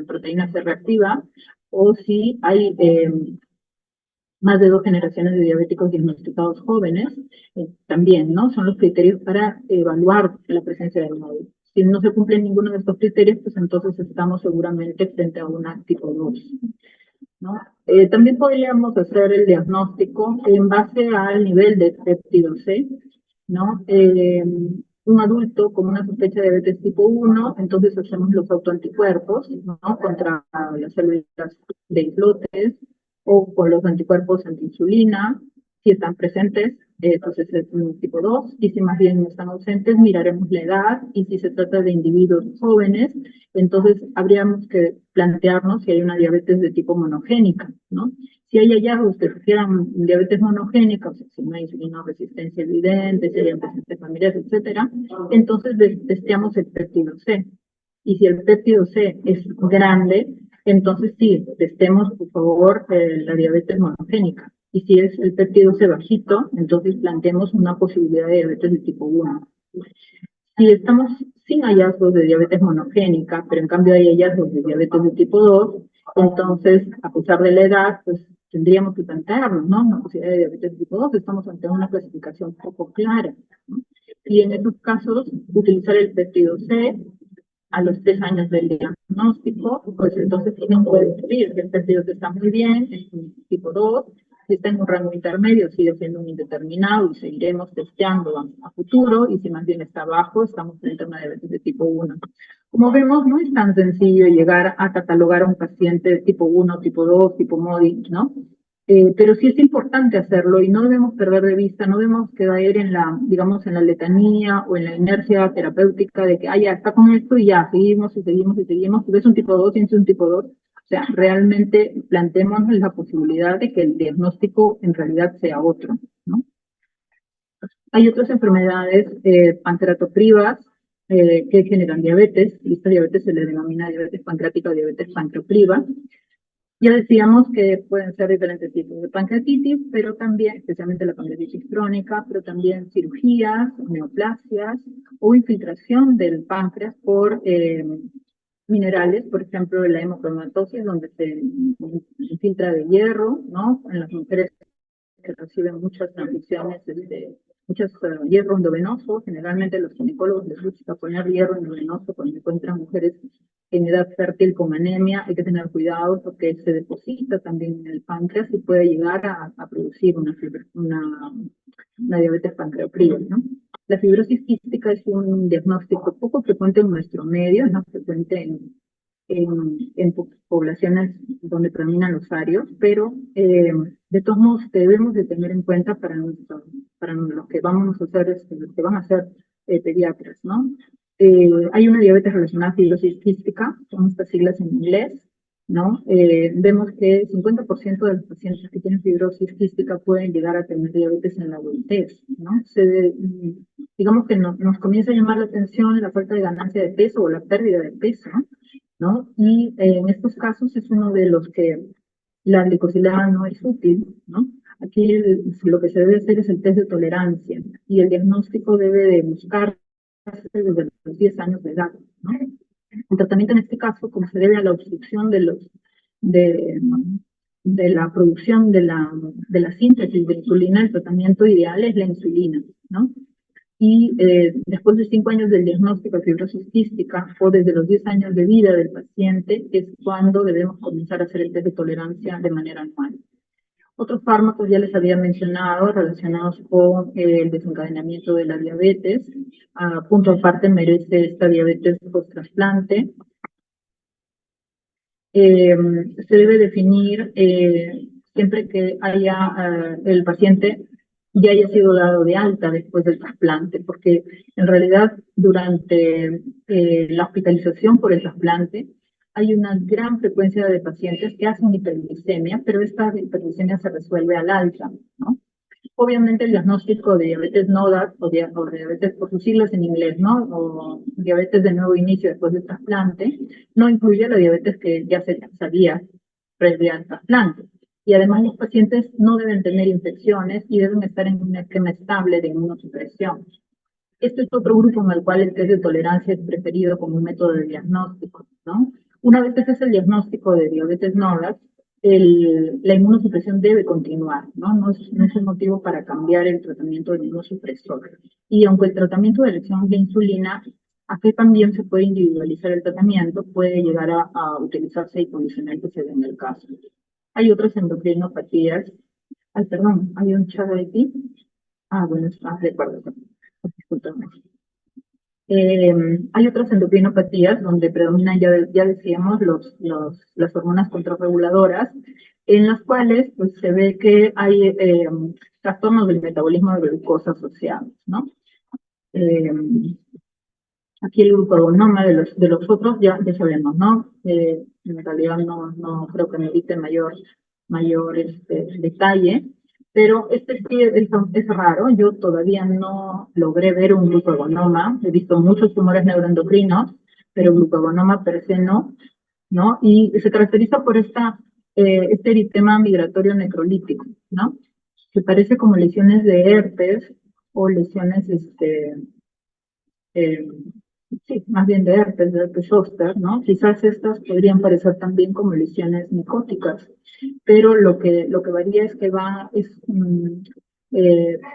proteína C reactiva, o si hay más de 2 generaciones de diabéticos diagnosticados jóvenes, también, ¿no? Son los criterios para evaluar la presencia del MODY. Si no se cumplen ninguno de estos criterios, pues entonces estamos seguramente frente a una tipo 2, ¿no? También podríamos hacer el diagnóstico en base al nivel de péptido C, ¿no? Un adulto con una sospecha de diabetes tipo 1, entonces hacemos los autoanticuerpos, ¿no? Contra las células de islotes o con los anticuerpos antiinsulina. Si están presentes, entonces es un tipo 2, y si más bien no están ausentes, miraremos la edad, y si se trata de individuos jóvenes, entonces habríamos que plantearnos si hay una diabetes de tipo monogénica, ¿no? Si hay hallazgos que sugieran diabetes monogénica, o sea, si no hay insulinoresistencia evidente, si hay antecedentes familiares, etcétera, entonces testeamos el péptido C. Y si el péptido C es grande, entonces sí, testemos, por favor, la diabetes monogénica. Y si es el péptido C bajito, entonces planteemos una posibilidad de diabetes de tipo 1. Si estamos sin hallazgos de diabetes monogénica, pero en cambio hay hallazgos de diabetes de tipo 2, entonces, a pesar de la edad, pues tendríamos que plantearnos, ¿no? Una posibilidad de diabetes de tipo 2, estamos ante una clasificación poco clara, ¿no? Y en esos casos, utilizar el péptido C a los 3 años del diagnóstico, pues entonces sí nos puede decir que el péptido C está muy bien, es un tipo 2, si está en un rango intermedio, sigue siendo un indeterminado y seguiremos testeando a futuro, y si más bien está bajo, estamos frente a una diabetes de tipo 1. Como vemos, no es tan sencillo llegar a catalogar a un paciente de tipo 1, tipo 2, tipo MODY, ¿no? Pero sí es importante hacerlo y no debemos perder de vista, no debemos caer en la, digamos, en la letanía o en la inercia terapéutica de que, ya está con esto y ya, seguimos y seguimos y seguimos, porque es un tipo 2 y es un tipo 2. O sea, realmente planteémonos la posibilidad de que el diagnóstico en realidad sea otro, ¿no? Hay otras enfermedades pancreatoprivas que generan diabetes, y esta diabetes se le denomina diabetes pancreática o diabetes pancreopriva. Ya decíamos que pueden ser diferentes tipos de pancreatitis, pero también, especialmente la pancreatitis crónica, pero también cirugías, neoplasias o infiltración del páncreas por minerales, por ejemplo, la hemocromatosis, donde se infiltra de hierro, ¿no? En las mujeres que reciben muchas transfusiones, muchos hierro endovenoso. Generalmente los ginecólogos les gusta poner hierro endovenoso cuando encuentran mujeres en edad fértil con anemia. Hay que tener cuidado porque se deposita también en el páncreas y puede llegar a producir una diabetes pancreatina, ¿no? La fibrosis quística es un diagnóstico poco frecuente en nuestro medio, es más frecuente en poblaciones donde predominan los arios, pero de todos modos debemos de tener en cuenta para los que vamos a hacer, los que van a ser pediatras, ¿no? Hay una diabetes relacionada a fibrosis quística, son estas siglas en inglés, ¿no? Vemos que 50% de los pacientes que tienen fibrosis quística pueden llegar a tener diabetes en la adultez, ¿no? Digamos que nos comienza a llamar la atención la falta de ganancia de peso o la pérdida de peso, ¿no? Y en estos casos es uno de los que la glicosilada no es útil, ¿no? Aquí lo que se debe hacer es el test de tolerancia y el diagnóstico debe de buscarse desde los 10 años de edad, ¿no? El tratamiento en este caso, como se debe a la obstrucción de, de la producción de la síntesis de insulina, el tratamiento ideal es la insulina, ¿no? Y después de 5 años del diagnóstico de fibrosis quística o desde los 10 años de vida del paciente es cuando debemos comenzar a hacer el test de tolerancia de manera anual. Otros fármacos ya les había mencionado relacionados con el desencadenamiento de la diabetes. Punto aparte merece esta diabetes post-trasplante. Se debe definir siempre que haya el paciente ya haya sido dado de alta después del trasplante, porque en realidad durante la hospitalización por el trasplante hay una gran frecuencia de pacientes que hacen hiperglicemia, pero esta hiperglicemia se resuelve al alta, ¿no? Obviamente el diagnóstico de diabetes NODA o diabetes por sus siglas en inglés, ¿no? O diabetes de nuevo inicio después del trasplante, no incluye la diabetes que ya se sabía previa al trasplante. Y además los pacientes no deben tener infecciones y deben estar en un esquema estable de inmunosupresión. Este es otro grupo en el cual el test de tolerancia es preferido como un método de diagnóstico, ¿no? Una vez que se hace el diagnóstico de diabetes NODA, la inmunosupresión debe continuar, ¿no? No es un motivo para cambiar el tratamiento del inmunosupresor. Y aunque el tratamiento de elección de insulina, aquí también se puede individualizar el tratamiento, puede llegar a utilizarse y condicional se dé en el caso. Hay otras endocrinopatías. Ay, perdón, hay un chat de aquí. Bueno, está de acuerdo. Discúlpame. Hay otras endocrinopatías donde predominan, ya decíamos, las hormonas contrarreguladoras, en las cuales pues, se ve que hay trastornos del metabolismo de glucosa asociados, ¿no? Eh, Aquí el glucagonoma de los otros ya sabemos, ¿no? En realidad no creo que merite mayor detalle, pero este sí es raro. Yo todavía no logré ver un glucagonoma. He visto muchos tumores neuroendocrinos, pero glucagonoma per se no, ¿no? Y se caracteriza por este eritema migratorio necrolítico, ¿no? Que parece como lesiones de herpes o lesiones, eh, sí, más bien de herpes zóster, ¿no? Quizás estas podrían parecer también como lesiones micóticas, pero lo que varía es que es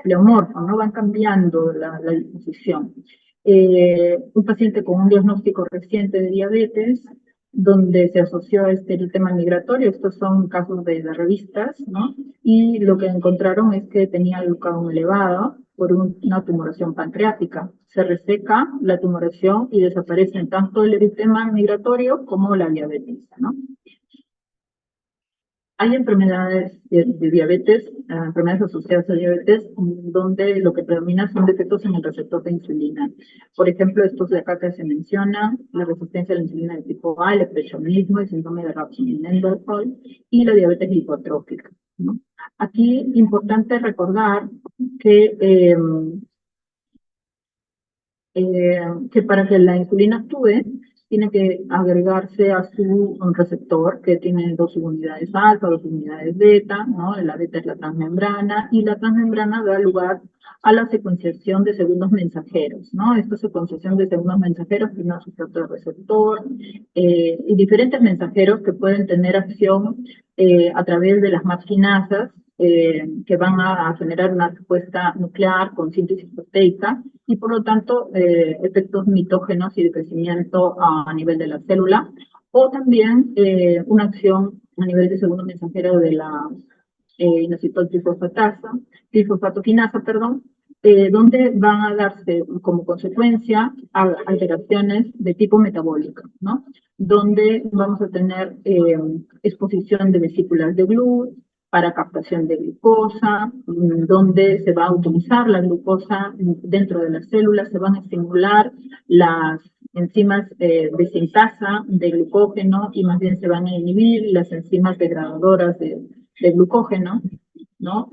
pleomorfo, ¿no? Van cambiando la disposición. Un paciente con un diagnóstico reciente de diabetes, donde se asoció a este eritema migratorio, estos son casos de revistas, ¿no? Y lo que encontraron es que tenía el glucagón elevado por una tumoración pancreática. Se reseca la tumoración y desaparecen tanto el eritema migratorio como la diabetes, ¿no? Hay enfermedades de diabetes, enfermedades asociadas a diabetes, donde lo que predomina son defectos en el receptor de insulina. Por ejemplo, estos de acá que se menciona, la resistencia a la insulina de tipo A, el expresionismo, el síndrome de Rapson-Neanderthal y la diabetes lipotrófica, ¿no? Aquí, importante recordar que para que la insulina actúe, tiene que agregarse a su receptor, que tiene dos subunidades alfa, dos subunidades beta, ¿no? La beta es la transmembrana, y la transmembrana da lugar a la secuenciación de segundos mensajeros, ¿no? Esta secuenciación de segundos mensajeros tiene un sustrato de receptor y diferentes mensajeros que pueden tener acción a través de las MAP-quinasas que van a generar una respuesta nuclear con síntesis proteica y por lo tanto efectos mitógenos y de crecimiento a nivel de la célula, o también una acción a nivel de segundo mensajero de la inositol trifosfatoquinasa, donde van a darse como consecuencia alteraciones de tipo metabólico, ¿no? Donde vamos a tener exposición de vesículas de Glut para captación de glucosa, donde se va a utilizar la glucosa dentro de las células, se van a estimular las enzimas de sintasa de glucógeno y más bien se van a inhibir las enzimas degradadoras de glucógeno, ¿no?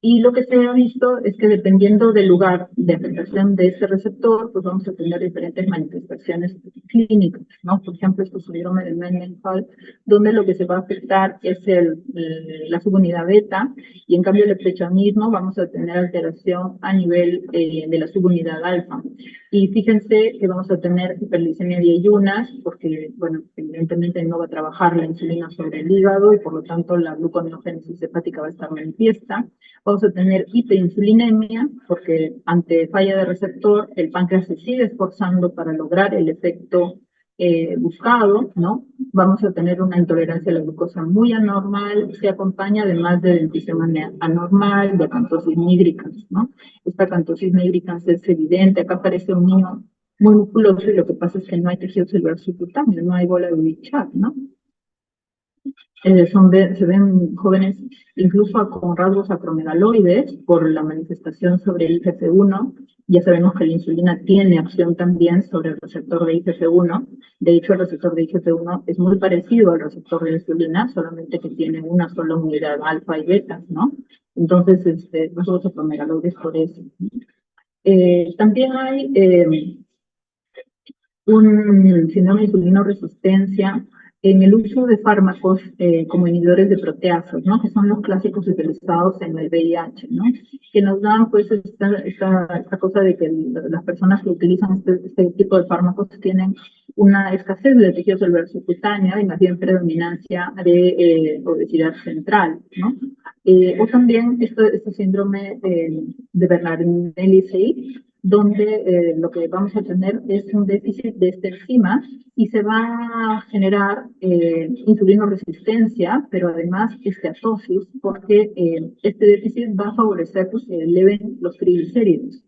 Y lo que se ha visto es que dependiendo del lugar de afectación de ese receptor, pues vamos a tener diferentes manifestaciones clínicas, ¿no? Por ejemplo, este síndrome de Mendenhall, donde lo que se va a afectar es la subunidad beta, y en cambio el eplechanismo vamos a tener alteración a nivel de la subunidad alfa. Y fíjense que vamos a tener hiperglicemia de ayunas, porque, bueno, evidentemente no va a trabajar la insulina sobre el hígado y por lo tanto la gluconeogénesis hepática va a estar manifiesta. Vamos a tener hiperinsulinemia, porque ante falla de receptor, el páncreas se sigue esforzando para lograr el efecto buscado, ¿no? Vamos a tener una intolerancia a la glucosa muy anormal, se acompaña además de dentición anormal, de acantosis nigricans, ¿no? Esta acantosis nigricans es evidente, acá aparece un niño muy musculoso y lo que pasa es que no hay tejido celular subcutáneo, no hay bola de Bichat, ¿no? Se ven jóvenes incluso con rasgos acromegaloides por la manifestación sobre el IGF-1. Ya sabemos que la insulina tiene acción también sobre el receptor de IGF-1. De hecho, el receptor de IGF-1 es muy parecido al receptor de insulina, solamente que tiene una sola unidad alfa y beta, ¿no? Entonces, rasgos acromegaloides por eso. También hay un síndrome de insulinoresistencia en el uso de fármacos como inhibidores de proteasas, ¿no? Que son los clásicos utilizados en el VIH, ¿no? Que nos dan, pues, esta cosa de que las personas que utilizan este tipo de fármacos tienen una escasez de tejido celular subcutáneo y más bien predominancia de obesidad central, ¿no? O también este síndrome de Bernardinelli-Sey, donde lo que vamos a tener es un déficit de esta enzima y se va a generar insulinoresistencia, pero además esteatosis, porque este déficit va a favorecer que se eleven los triglicéridos,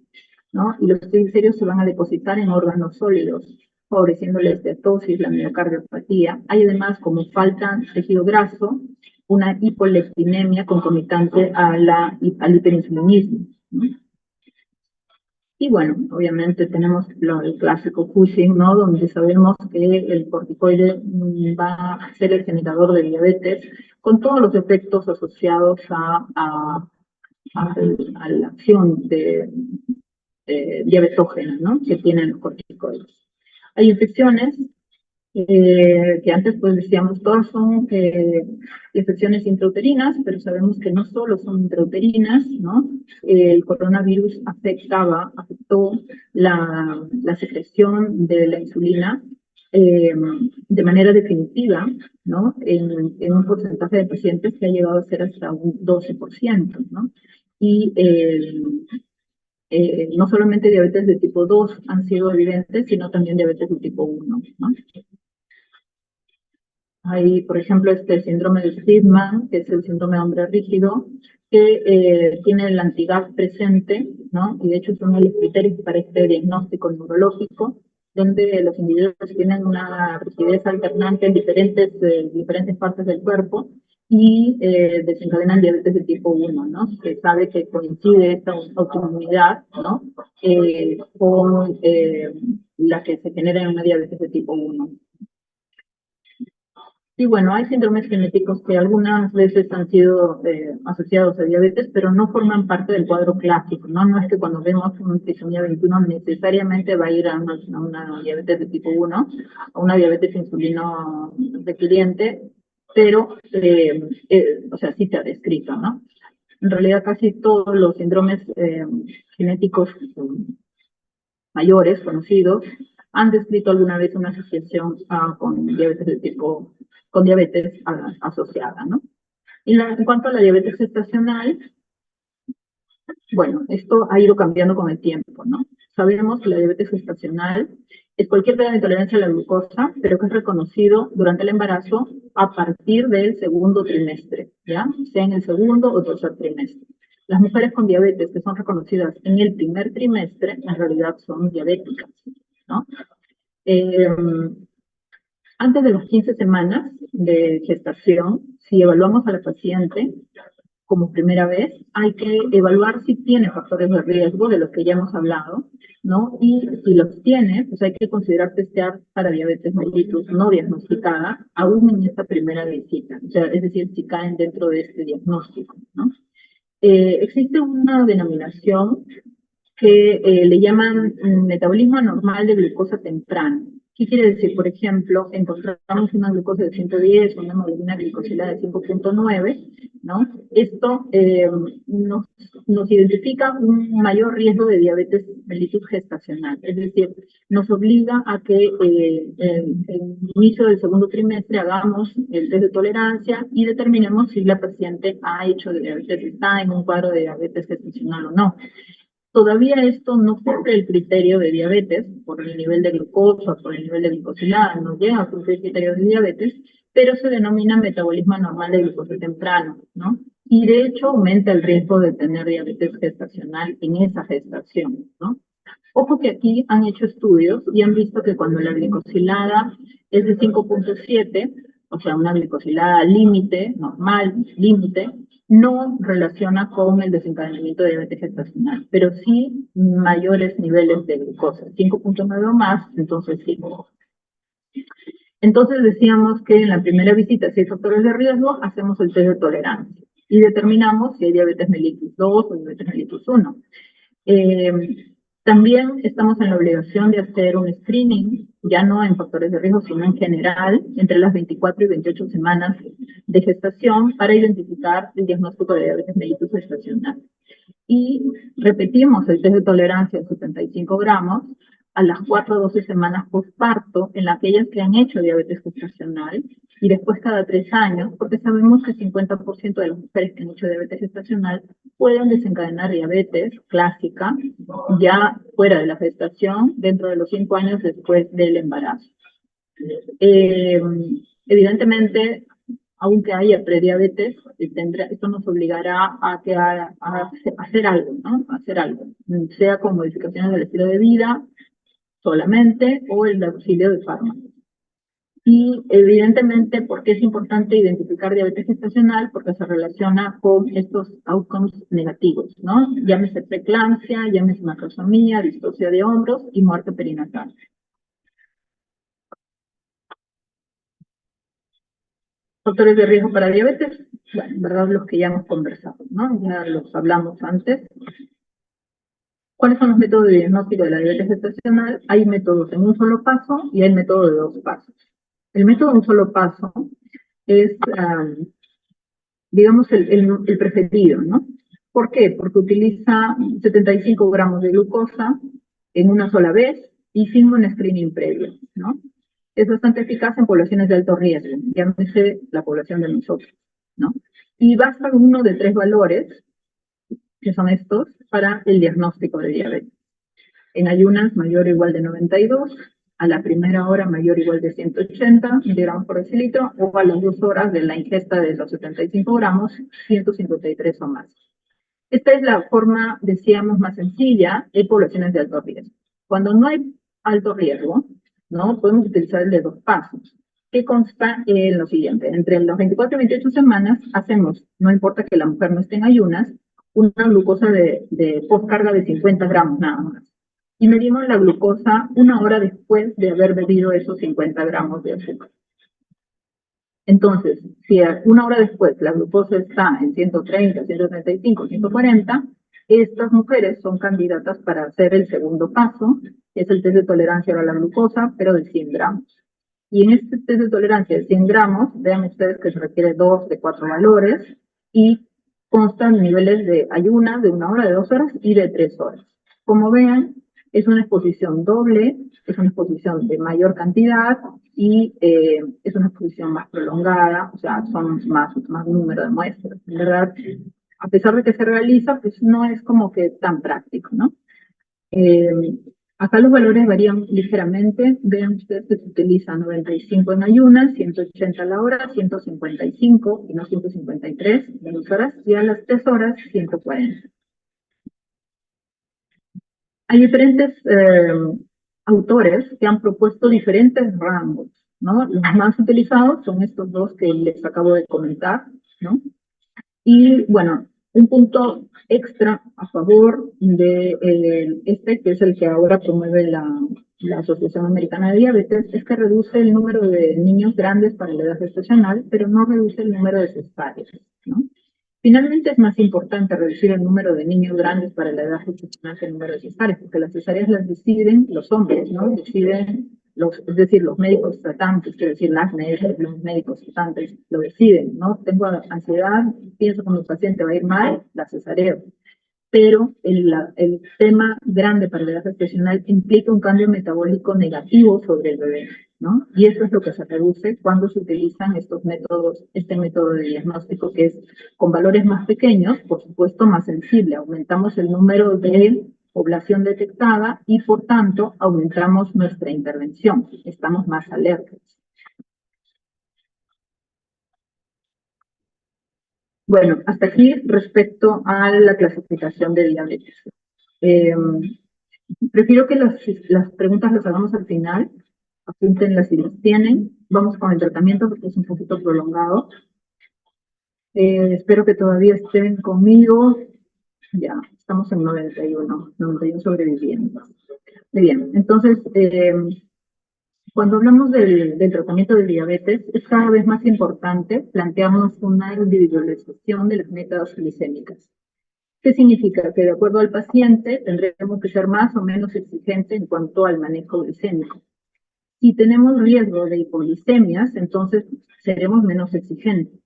¿no? Y los triglicéridos se van a depositar en órganos sólidos, favoreciendo la esteatosis, la miocardiopatía. Hay además, como falta tejido graso, una hipoleptinemia concomitante al hiperinsulinismo, ¿no? Y bueno, obviamente tenemos el clásico Cushing, ¿no? Donde sabemos que el corticoide va a ser el generador de diabetes, con todos los efectos asociados a la acción diabetógena, ¿no? Que tienen los corticoides. Hay infecciones que antes pues decíamos todas son infecciones intrauterinas, pero sabemos que no solo son intrauterinas, ¿no? El coronavirus afectó la secreción de la insulina de manera definitiva, ¿no? En un porcentaje de pacientes que ha llegado a ser hasta un 12%, ¿no? Y no solamente diabetes de tipo 2 han sido evidentes, sino también diabetes de tipo 1, ¿no? Hay, por ejemplo, este síndrome de Spearman, que es el síndrome de hombre rígido, que tiene el anti-GAP presente, ¿no? Y de hecho es uno de los criterios para este diagnóstico neurológico, donde los individuos tienen una rigidez alternante en diferentes partes del cuerpo y desencadenan diabetes de tipo 1, ¿no? Se sabe que coincide esta autoinmunidad, ¿no? Con la que se genera en una diabetes de tipo 1. Y bueno, hay síndromes genéticos que algunas veces han sido asociados a diabetes, pero no forman parte del cuadro clásico, ¿no? No es que cuando vemos una trisomía 21 necesariamente va a ir a una diabetes de tipo 1, a una diabetes insulino dependiente, pero, o sea, sí se ha descrito, ¿no? En realidad casi todos los síndromes genéticos mayores, conocidos, han descrito alguna vez una asociación con diabetes de tipo, con diabetes asociada, ¿no? Y en cuanto a la diabetes gestacional, bueno, esto ha ido cambiando con el tiempo, ¿no? Sabemos que la diabetes gestacional es cualquier grado de intolerancia a la glucosa, pero que es reconocido durante el embarazo a partir del segundo trimestre, ¿ya? Sea en el segundo o tercer trimestre. Las mujeres con diabetes que son reconocidas en el primer trimestre, en realidad son diabéticas, ¿no? Eh, Antes de las 15 semanas de gestación, si evaluamos a la paciente como primera vez, hay que evaluar si tiene factores de riesgo de los que ya hemos hablado, ¿no? Y si los tiene, pues hay que considerar testear para diabetes mellitus no diagnosticada aún en esta primera visita, o sea, es decir, si caen dentro de este diagnóstico, ¿no? Existe una denominación que le llaman metabolismo anormal de glucosa temprano. ¿Qué quiere decir? Por ejemplo, encontramos una glucosa de 110 o una hemoglobina glicosilada de 5.9, ¿no? Esto nos identifica un mayor riesgo de diabetes mellitus gestacional, es decir, nos obliga a que en el inicio del segundo trimestre hagamos el test de tolerancia y determinemos si la paciente ha hecho diabetes, está en un cuadro de diabetes gestacional o no. Todavía esto no cumple el criterio de diabetes por el nivel de glucosa, por el nivel de glicosilada, no llega a cumplir el criterio de diabetes, pero se denomina metabolismo anormal de glucosa temprano, ¿no? Y de hecho aumenta el riesgo de tener diabetes gestacional en esa gestación, ¿no? Ojo que aquí han hecho estudios y han visto que cuando la glicosilada es de 5.7, o sea, una glicosilada límite, normal, límite, no relaciona con el desencadenamiento de diabetes gestacional, pero sí mayores niveles de glucosa, 5.9 o más, entonces sí. Entonces decíamos que en la primera visita, si hay factores de riesgo, hacemos el test de tolerancia y determinamos si hay diabetes mellitus 2 o diabetes mellitus 1. También estamos en la obligación de hacer un screening, ya no en factores de riesgo, sino en general, entre las 24 y 28 semanas de gestación para identificar el diagnóstico de diabetes mellitus gestacional. Y repetimos el test de tolerancia de 75 gramos a las 4 a 12 semanas postparto en aquellas que han hecho diabetes gestacional y después cada 3 años, porque sabemos que 50% de las mujeres que han hecho diabetes gestacional pueden desencadenar diabetes clásica ya fuera de la gestación dentro de los 5 años después del embarazo. Evidentemente, aunque haya prediabetes, esto nos obligará a hacer algo, ¿no? A hacer algo, sea con modificaciones del estilo de vida solamente o el auxilio de fármacos. Y evidentemente, ¿por qué es importante identificar diabetes gestacional? Porque se relaciona con estos outcomes negativos, ¿no? Llámese preeclampsia, llámese macrosomía, distocia de hombros y muerte perinatal. Factores de riesgo para diabetes, bueno, en verdad los que ya hemos conversado, ¿no? Ya los hablamos antes. ¿Cuáles son los métodos de diagnóstico de la diabetes gestacional? Hay métodos en un solo paso y hay métodos de 2 pasos. El método de un solo paso es, digamos, el preferido, ¿no? ¿Por qué? Porque utiliza 75 gramos de glucosa en una sola vez y sin un screening previo, ¿no? Es bastante eficaz en poblaciones de alto riesgo, llámese la población de nosotros, ¿no? Y basta uno de 3 valores, que son estos, para el diagnóstico de diabetes. En ayunas mayor o igual de 92, a la primera hora mayor o igual de 180 miligramos por decilitro, o a las 2 horas de la ingesta de los 75 gramos, 153 o más. Esta es la forma, decíamos, más sencilla en poblaciones de alto riesgo. Cuando no hay alto riesgo, ¿no? Podemos utilizar el de 2 pasos, que consta en lo siguiente. Entre las 24 y 28 semanas hacemos, no importa que la mujer no esté en ayunas, una glucosa de postcarga de 50 gramos nada más. Y medimos la glucosa 1 hora después de haber bebido esos 50 gramos de azúcar. Entonces, si una hora después la glucosa está en 130, 135, 140, estas mujeres son candidatas para hacer el segundo paso, que es el test de tolerancia a la glucosa, pero de 100 gramos. Y en este test de tolerancia de 100 gramos, vean ustedes que se requiere 2 de 4 valores y constan niveles de ayuna de 1 hora, de 2 horas y de 3 horas. Como vean, es una exposición doble, es una exposición de mayor cantidad y es una exposición más prolongada, o sea, son más número de muestras. En verdad, a pesar de que se realiza, pues no es como que tan práctico, ¿no? Acá los valores varían ligeramente. Vean ustedes que se utiliza 95 en ayunas, 180 a la hora, 155 y no 153 en 2 horas, y a las 3 horas 140. Hay diferentes autores que han propuesto diferentes rangos, ¿no? Los más utilizados son estos dos que les acabo de comentar, ¿no? Y bueno, un punto extra a favor de este, que es el que ahora promueve la Asociación Americana de Diabetes, es que reduce el número de niños grandes para la edad gestacional, pero no reduce el número de cesáreas, ¿no? Finalmente es más importante reducir el número de niños grandes para la edad gestacional que el número de cesáreas, porque las cesáreas las deciden los hombres, ¿no? Deciden es decir, los médicos tratantes, quiero decir, las médicas, los médicos tratantes lo deciden, ¿no? Tengo ansiedad, pienso que mi paciente va a ir mal, la cesareo. Pero el tema grande para la edad gestacional implica un cambio metabólico negativo sobre el bebé, ¿no? Y eso es lo que se reduce cuando se utilizan estos métodos, este método de diagnóstico que es con valores más pequeños, por supuesto más sensible. Aumentamos el número de población detectada y por tanto aumentamos nuestra intervención, estamos más alertas. Bueno, hasta aquí respecto a la clasificación de diabetes. Prefiero que las preguntas las hagamos al final, apúntenlas si las tienen. Vamos con el tratamiento porque es un poquito prolongado. Espero que todavía estén conmigo. Ya, estamos en 91 sobrevivientes. Muy bien, entonces, cuando hablamos del tratamiento de diabetes, es cada vez más importante plantearnos una individualización de las metas glicémicas. ¿Qué significa? Que de acuerdo al paciente tendremos que ser más o menos exigentes en cuanto al manejo glicémico. Si tenemos riesgo de hipoglicemias, entonces seremos menos exigentes,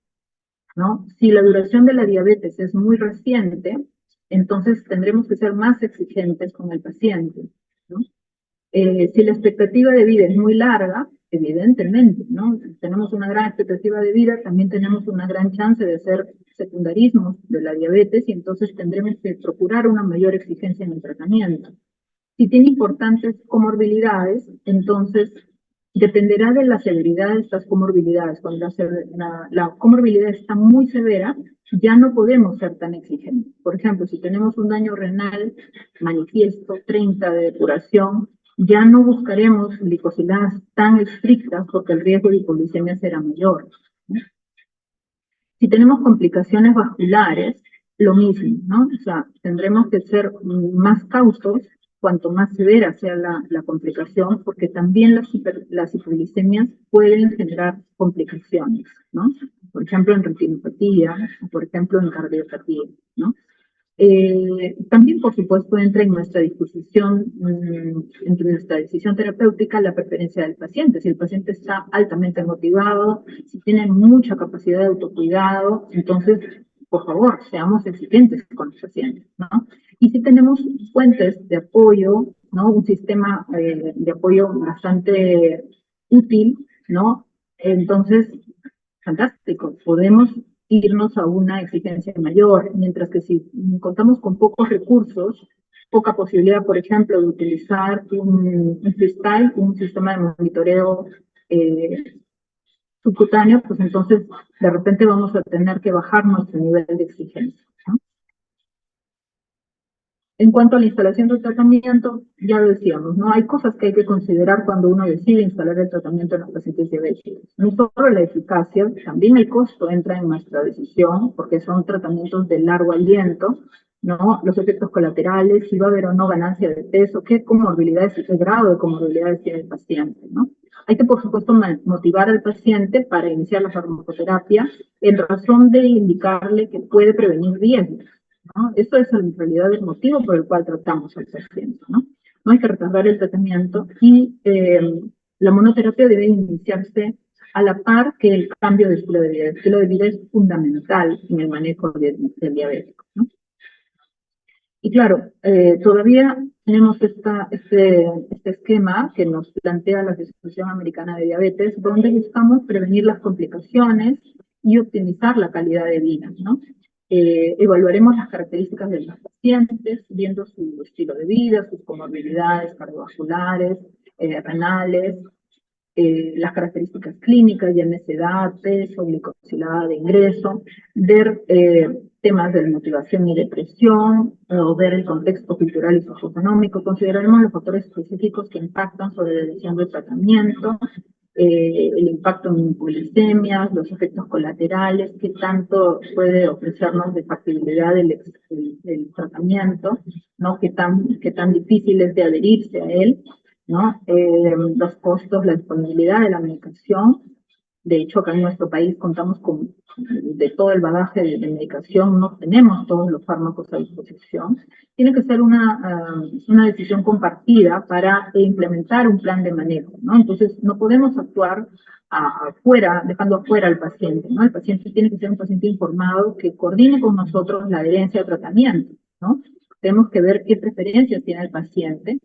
¿no? Si la duración de la diabetes es muy reciente, entonces tendremos que ser más exigentes con el paciente, ¿no? Si la expectativa de vida es muy larga, evidentemente, ¿no? Si tenemos una gran expectativa de vida, también tenemos una gran chance de hacer secundarismos de la diabetes y entonces tendremos que procurar una mayor exigencia en el tratamiento. Si tiene importantes comorbilidades, entonces dependerá de la severidad de estas comorbilidades. Cuando la comorbilidad está muy severa, ya no podemos ser tan exigentes. Por ejemplo, si tenemos un daño renal manifiesto, 30 de depuración, ya no buscaremos glicosiladas tan estrictas porque el riesgo de hipoglicemia será mayor, ¿no? Si tenemos complicaciones vasculares, lo mismo, ¿no? O sea, tendremos que ser más cautos cuanto más severa sea la complicación, porque también las hipoglicemias pueden generar complicaciones, ¿no? Por ejemplo, en retinopatía, o por ejemplo, en cardiopatía, ¿no? También, por supuesto, entra en nuestra disposición, entre nuestra decisión terapéutica, la preferencia del paciente. Si el paciente está altamente motivado, si tiene mucha capacidad de autocuidado, entonces, por favor, seamos exigentes con los pacientes, ¿no? Y si tenemos fuentes de apoyo, ¿no? Un sistema de apoyo bastante útil, ¿no? Entonces, fantástico, podemos irnos a una exigencia mayor, mientras que si contamos con pocos recursos, poca posibilidad, por ejemplo, de utilizar un freestyle, un sistema de monitoreo subcutáneo, pues entonces de repente vamos a tener que bajar nuestro nivel de exigencia, ¿no? En cuanto a la instalación del tratamiento, ya lo decíamos, ¿no? Hay cosas que hay que considerar cuando uno decide instalar el tratamiento en los pacientes diabéticos. No solo la eficacia, también el costo entra en nuestra decisión, porque son tratamientos de largo aliento, ¿no? Los efectos colaterales, si va a haber o no ganancia de peso, qué comorbilidades y qué grado de comorbilidades tiene el paciente, ¿no? Hay que, por supuesto, motivar al paciente para iniciar la farmacoterapia en razón de indicarle que puede prevenir riesgos, ¿no? Eso es en realidad el motivo por el cual tratamos al paciente, ¿no? No hay que retardar el tratamiento y la monoterapia debe iniciarse a la par que el cambio de estilo de vida. El estilo de vida es fundamental en el manejo del diabético, ¿no? Y claro, todavía tenemos este esquema que nos plantea la Asociación Americana de Diabetes, donde buscamos prevenir las complicaciones y optimizar la calidad de vida, ¿no? Evaluaremos las características de los pacientes, viendo su estilo de vida, sus comorbilidades cardiovasculares, renales, las características clínicas, llámese edad, peso, glicosilada de ingreso, ver temas de motivación y depresión, o ver el contexto cultural y socioeconómico. Consideraremos los factores específicos que impactan sobre la decisión del tratamiento, el impacto en hipoglicemias, los efectos colaterales, qué tanto puede ofrecernos de factibilidad el tratamiento, ¿no? Qué tan difícil es de adherirse a él, ¿no? Los costos, la disponibilidad de la medicación. De hecho, acá en nuestro país contamos con de todo el bagaje de medicación, no tenemos todos los fármacos a disposición. Tiene que ser una decisión compartida para implementar un plan de manejo, ¿no? Entonces, no podemos actuar afuera, dejando afuera al paciente, ¿no? El paciente tiene que ser un paciente informado que coordine con nosotros la adherencia al tratamiento, ¿no? Tenemos que ver qué preferencias tiene el paciente,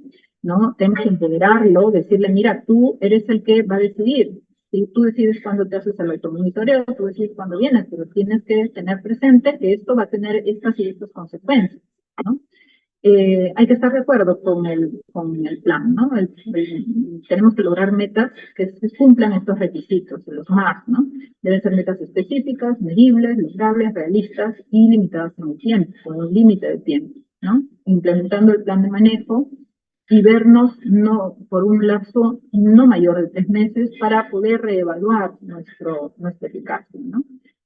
¿no? Tenemos que empoderarlo, decirle, mira, tú eres el que va a decidir. Si tú decides cuándo te haces el automonitoreo, tú decides cuándo vienes, pero tienes que tener presente que esto va a tener estas y estas consecuencias, ¿no? Hay que estar de acuerdo con el plan, ¿no? Tenemos que lograr metas que se cumplan estos requisitos, los MAR, ¿no? Deben ser metas específicas, medibles, logrables, realistas y limitadas en el tiempo, con un límite de tiempo, ¿no? Implementando el plan de manejo y vernos no por un lapso no mayor de 3 meses para poder reevaluar nuestra eficacia, ¿no?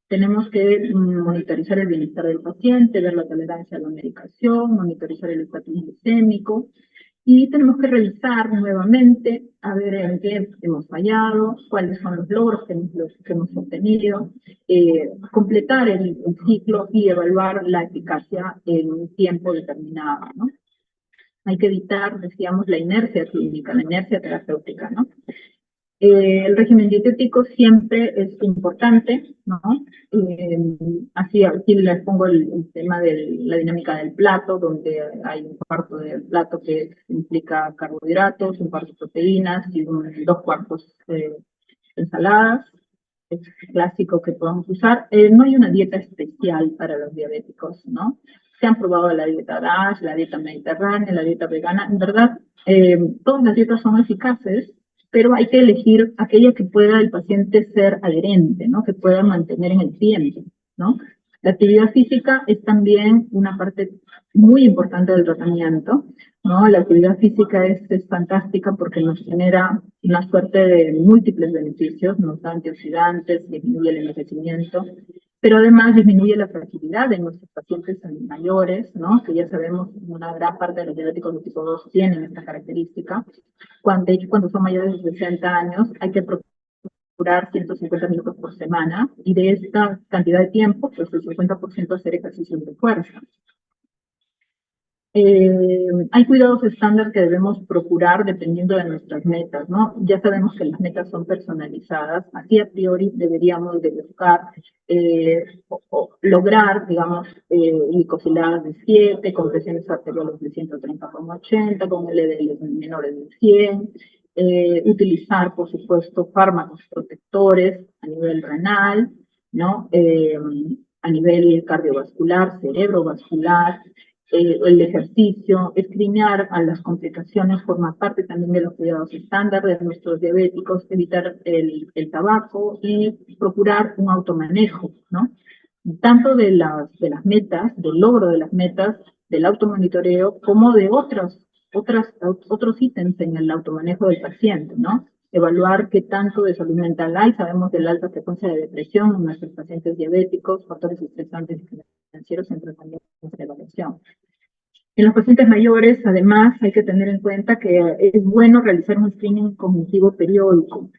Tenemos que monitorizar el bienestar del paciente, ver la tolerancia a la medicación, monitorizar el estatus glicémico y tenemos que revisar nuevamente a ver en qué hemos fallado, cuáles son los logros que hemos obtenido, completar el ciclo y evaluar la eficacia en un tiempo determinado, ¿no? Hay que evitar, decíamos, la inercia clínica, la inercia terapéutica, ¿no? El régimen dietético siempre es importante, ¿no? Así aquí les pongo el tema de la dinámica del plato, donde hay un cuarto del plato que implica carbohidratos, un cuarto proteínas y 2 cuartos ensaladas. Es clásico que podamos usar. No hay una dieta especial para los diabéticos, ¿no? Se han probado la dieta DASH, la dieta mediterránea, la dieta vegana. En verdad, todas las dietas son eficaces, pero hay que elegir aquella que pueda el paciente ser adherente, ¿no? Que pueda mantener en el tiempo, ¿no? La actividad física es también una parte muy importante del tratamiento, ¿no? La actividad física es fantástica porque nos genera una suerte de múltiples beneficios, nos da antioxidantes, disminuye el envejecimiento, pero además disminuye la fragilidad de nuestros pacientes mayores, ¿no? Que ya sabemos, una gran parte de los diabéticos de tipo 2 tienen esta característica. De hecho, cuando son mayores de 60 años, hay que procurar 150 minutos por semana, y de esta cantidad de tiempo, pues el 50% hacer ejercicio de fuerza. Hay cuidados estándar que debemos procurar dependiendo de nuestras metas, ¿no? Ya sabemos que las metas son personalizadas, así a priori deberíamos de buscar lograr, digamos, glicosiladas de 7, con presiones arteriales de 130/80, con LDL menores de 100, utilizar, por supuesto, fármacos protectores a nivel renal, ¿no? A nivel cardiovascular, cerebrovascular, el ejercicio, escrinear a las complicaciones forma parte también de los cuidados estándar de nuestros diabéticos, evitar el tabaco y procurar un automanejo, ¿no? Tanto de las metas, del logro de las metas, del automonitoreo, como de otros ítems en el automanejo del paciente, ¿no? Evaluar qué tanto de salud mental hay. Sabemos de la alta frecuencia de depresión en nuestros pacientes diabéticos, factores estresantes y financieros en tratamiento de evaluación. En los pacientes mayores, además, hay que tener en cuenta que es bueno realizar un screening cognitivo periódico.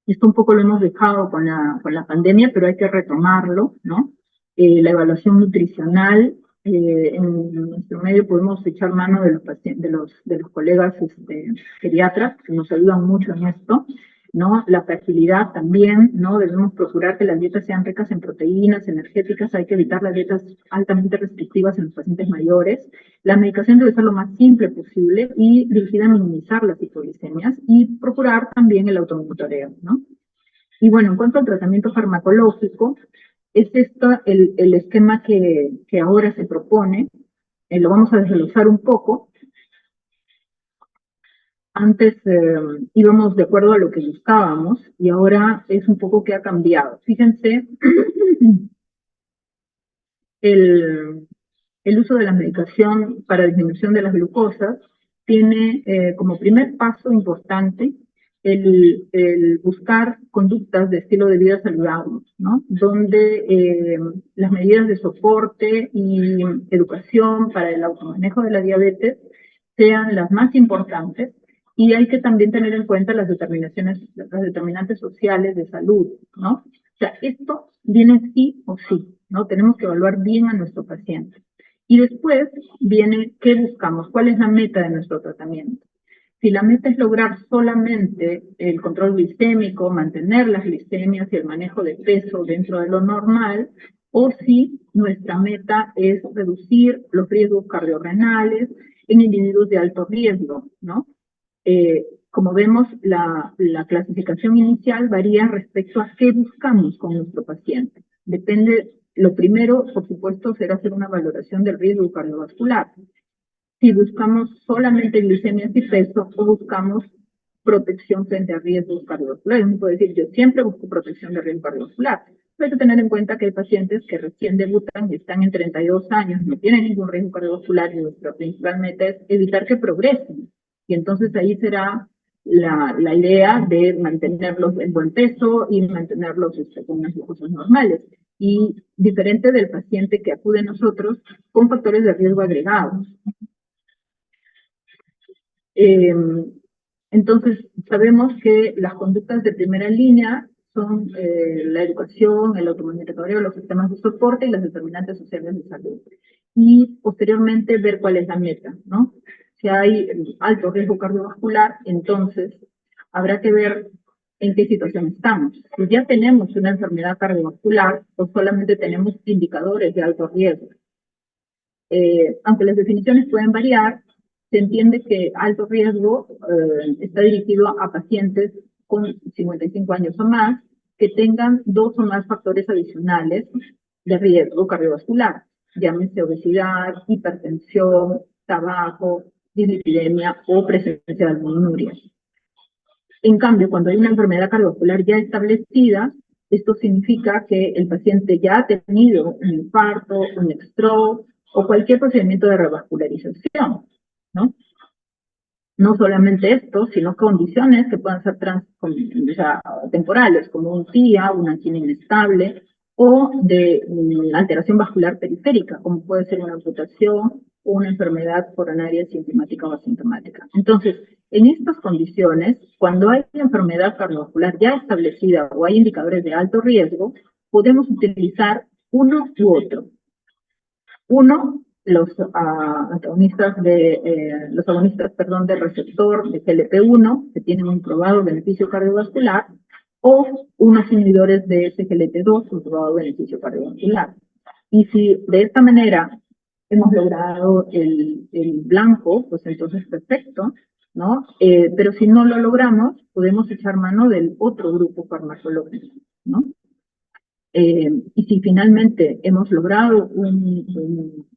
Esto un poco lo hemos dejado con la pandemia, pero hay que retomarlo, ¿no? La evaluación nutricional, en nuestro medio podemos echar mano de los pacientes, de los colegas geriatras, que nos ayudan mucho en esto, ¿no? La fertilidad también, ¿no? Debemos procurar que las dietas sean ricas en proteínas, energéticas, hay que evitar las dietas altamente restrictivas en los pacientes mayores. La medicación debe ser lo más simple posible y dirigida a minimizar las hipoglicemias y procurar también el automonitoreo, ¿no? Y bueno, en cuanto al tratamiento farmacológico, es esto el esquema que ahora se propone. Lo vamos a desglosar un poco. Antes íbamos de acuerdo a lo que buscábamos y ahora es un poco que ha cambiado. Fíjense, el uso de la medicación para disminución de las glucosas tiene como primer paso importante el buscar conductas de estilo de vida saludable, ¿no? Donde las medidas de soporte y educación para el automanejo de la diabetes sean las más importantes, y hay que también tener en cuenta las determinantes sociales de salud, ¿no? O sea, esto viene sí o sí, ¿no? Tenemos que evaluar bien a nuestro paciente. Y después viene qué buscamos, cuál es la meta de nuestro tratamiento. Si la meta es lograr solamente el control glicémico, mantener las glicemias y el manejo de peso dentro de lo normal, o si nuestra meta es reducir los riesgos cardiorrenales en individuos de alto riesgo, ¿no? Como vemos, la clasificación inicial varía respecto a qué buscamos con nuestro paciente. Depende, lo primero, por supuesto, será hacer una valoración del riesgo cardiovascular. Si buscamos solamente glicemias y peso o buscamos protección frente a riesgos cardiovasculares. Uno puede decir, yo siempre busco protección de riesgo cardiovascular. Pero hay que tener en cuenta que hay pacientes que recién debutan y están en 32 años, no tienen ningún riesgo cardiovascular y nuestra principal meta es evitar que progresen. Y entonces ahí será la idea de mantenerlos en buen peso y mantenerlos con unas glucosas normales. Y diferente del paciente que acude a nosotros con factores de riesgo agregados. Entonces, sabemos que las conductas de primera línea son la educación, el automonitoreo, los sistemas de soporte y las determinantes sociales de salud. Y posteriormente ver cuál es la meta, ¿no? Si hay alto riesgo cardiovascular, entonces habrá que ver en qué situación estamos. Si ya tenemos una enfermedad cardiovascular, o solamente tenemos indicadores de alto riesgo. Aunque las definiciones pueden variar, se entiende que alto riesgo está dirigido a pacientes con 55 años o más que tengan 2 o más factores adicionales de riesgo cardiovascular, llámese obesidad, hipertensión, tabaco, dislipidemia o presencia de albuminuria. En cambio, cuando hay una enfermedad cardiovascular ya establecida, esto significa que el paciente ya ha tenido un infarto, un stroke o cualquier procedimiento de revascularización, ¿no? No solamente esto, sino condiciones que puedan ser temporales, como un TIA, una angina inestable, o de alteración vascular periférica, como puede ser una amputación o una enfermedad coronaria sintomática o asintomática. Entonces, en estas condiciones, cuando hay enfermedad cardiovascular ya establecida o hay indicadores de alto riesgo, podemos utilizar uno u otro. Uno, los agonistas del receptor de GLP-1, que tienen un probado beneficio cardiovascular, o unos inhibidores de SGLT2 con probado beneficio cardiovascular. Y si de esta manera hemos logrado el blanco, pues entonces perfecto, ¿no? Pero si no lo logramos, podemos echar mano del otro grupo farmacológico, ¿no? Y si finalmente hemos logrado un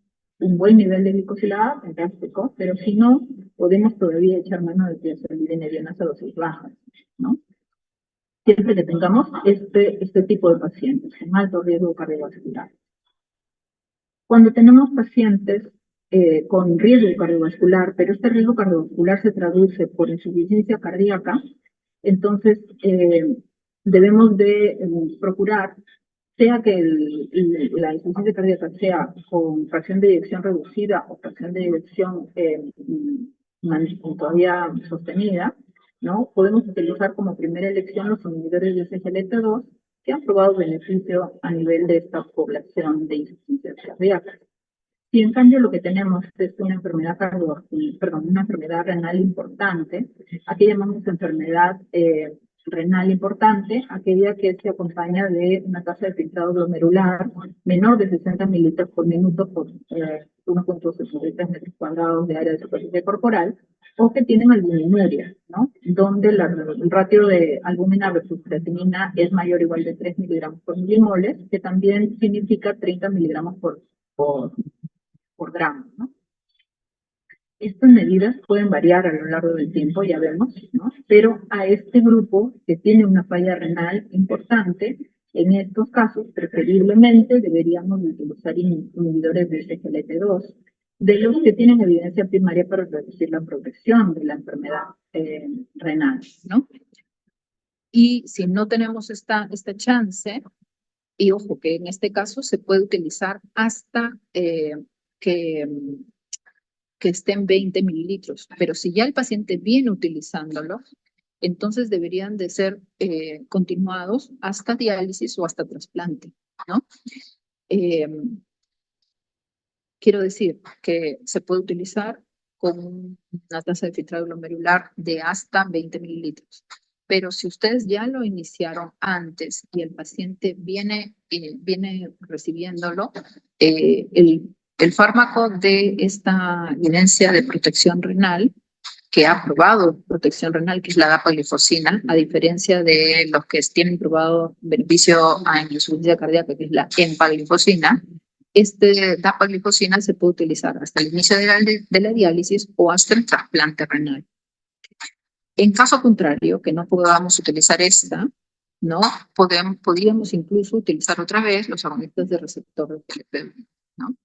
buen nivel de glicosilada, fantástico, pero si no, podemos todavía echar mano de tiazolidinedianas a dosis bajas, ¿no? Siempre que tengamos este tipo de pacientes con alto riesgo cardiovascular. Cuando tenemos pacientes con riesgo cardiovascular, pero este riesgo cardiovascular se traduce por insuficiencia cardíaca, entonces debemos de procurar sea que la insuficiencia cardíaca sea con fracción de eyección reducida o fracción de eyección todavía sostenida, ¿no? Podemos utilizar como primera elección los inhibidores de SGLT2 que han probado beneficio a nivel de esta población de insuficiencia cardíaca. Si en cambio lo que tenemos es una enfermedad una enfermedad renal importante, aquí llamamos enfermedad renal importante, aquella que se acompaña de una tasa de filtrado glomerular menor de 60 mililitros por minuto por 1.63 metros cuadrados de área de superficie corporal, o que tienen albuminuria, ¿no? Donde el ratio de albúmina versus creatinina es mayor o igual de 3 miligramos por milimoles, que también significa 30 miligramos por gramo, ¿no? Estas medidas pueden variar a lo largo del tiempo, ya vemos, ¿no? Pero a este grupo que tiene una falla renal importante, en estos casos, preferiblemente deberíamos utilizar inhibidores de SGLT2, de los que tienen evidencia primaria para reducir la progresión de la enfermedad renal, ¿no? Y si no tenemos esta chance, y ojo que en este caso se puede utilizar hasta que estén 20 mililitros, pero si ya el paciente viene utilizándolo, entonces deberían de ser continuados hasta diálisis o hasta trasplante, ¿no? Quiero decir que se puede utilizar con una tasa de filtrado glomerular de hasta 20 mililitros. Pero si ustedes ya lo iniciaron antes y el paciente viene recibiéndolo, el fármaco de esta evidencia de protección renal, que ha probado protección renal, que es la dapaglifosina, a diferencia de los que tienen probado beneficio en insuficiencia cardíaca, que es la empaglifosina, dapaglifosina se puede utilizar hasta el inicio de la diálisis o hasta el trasplante renal. En caso contrario, que no podamos utilizar esta, ¿no? Podríamos incluso utilizar otra vez los agonistas de receptor de GLP-1, ¿no?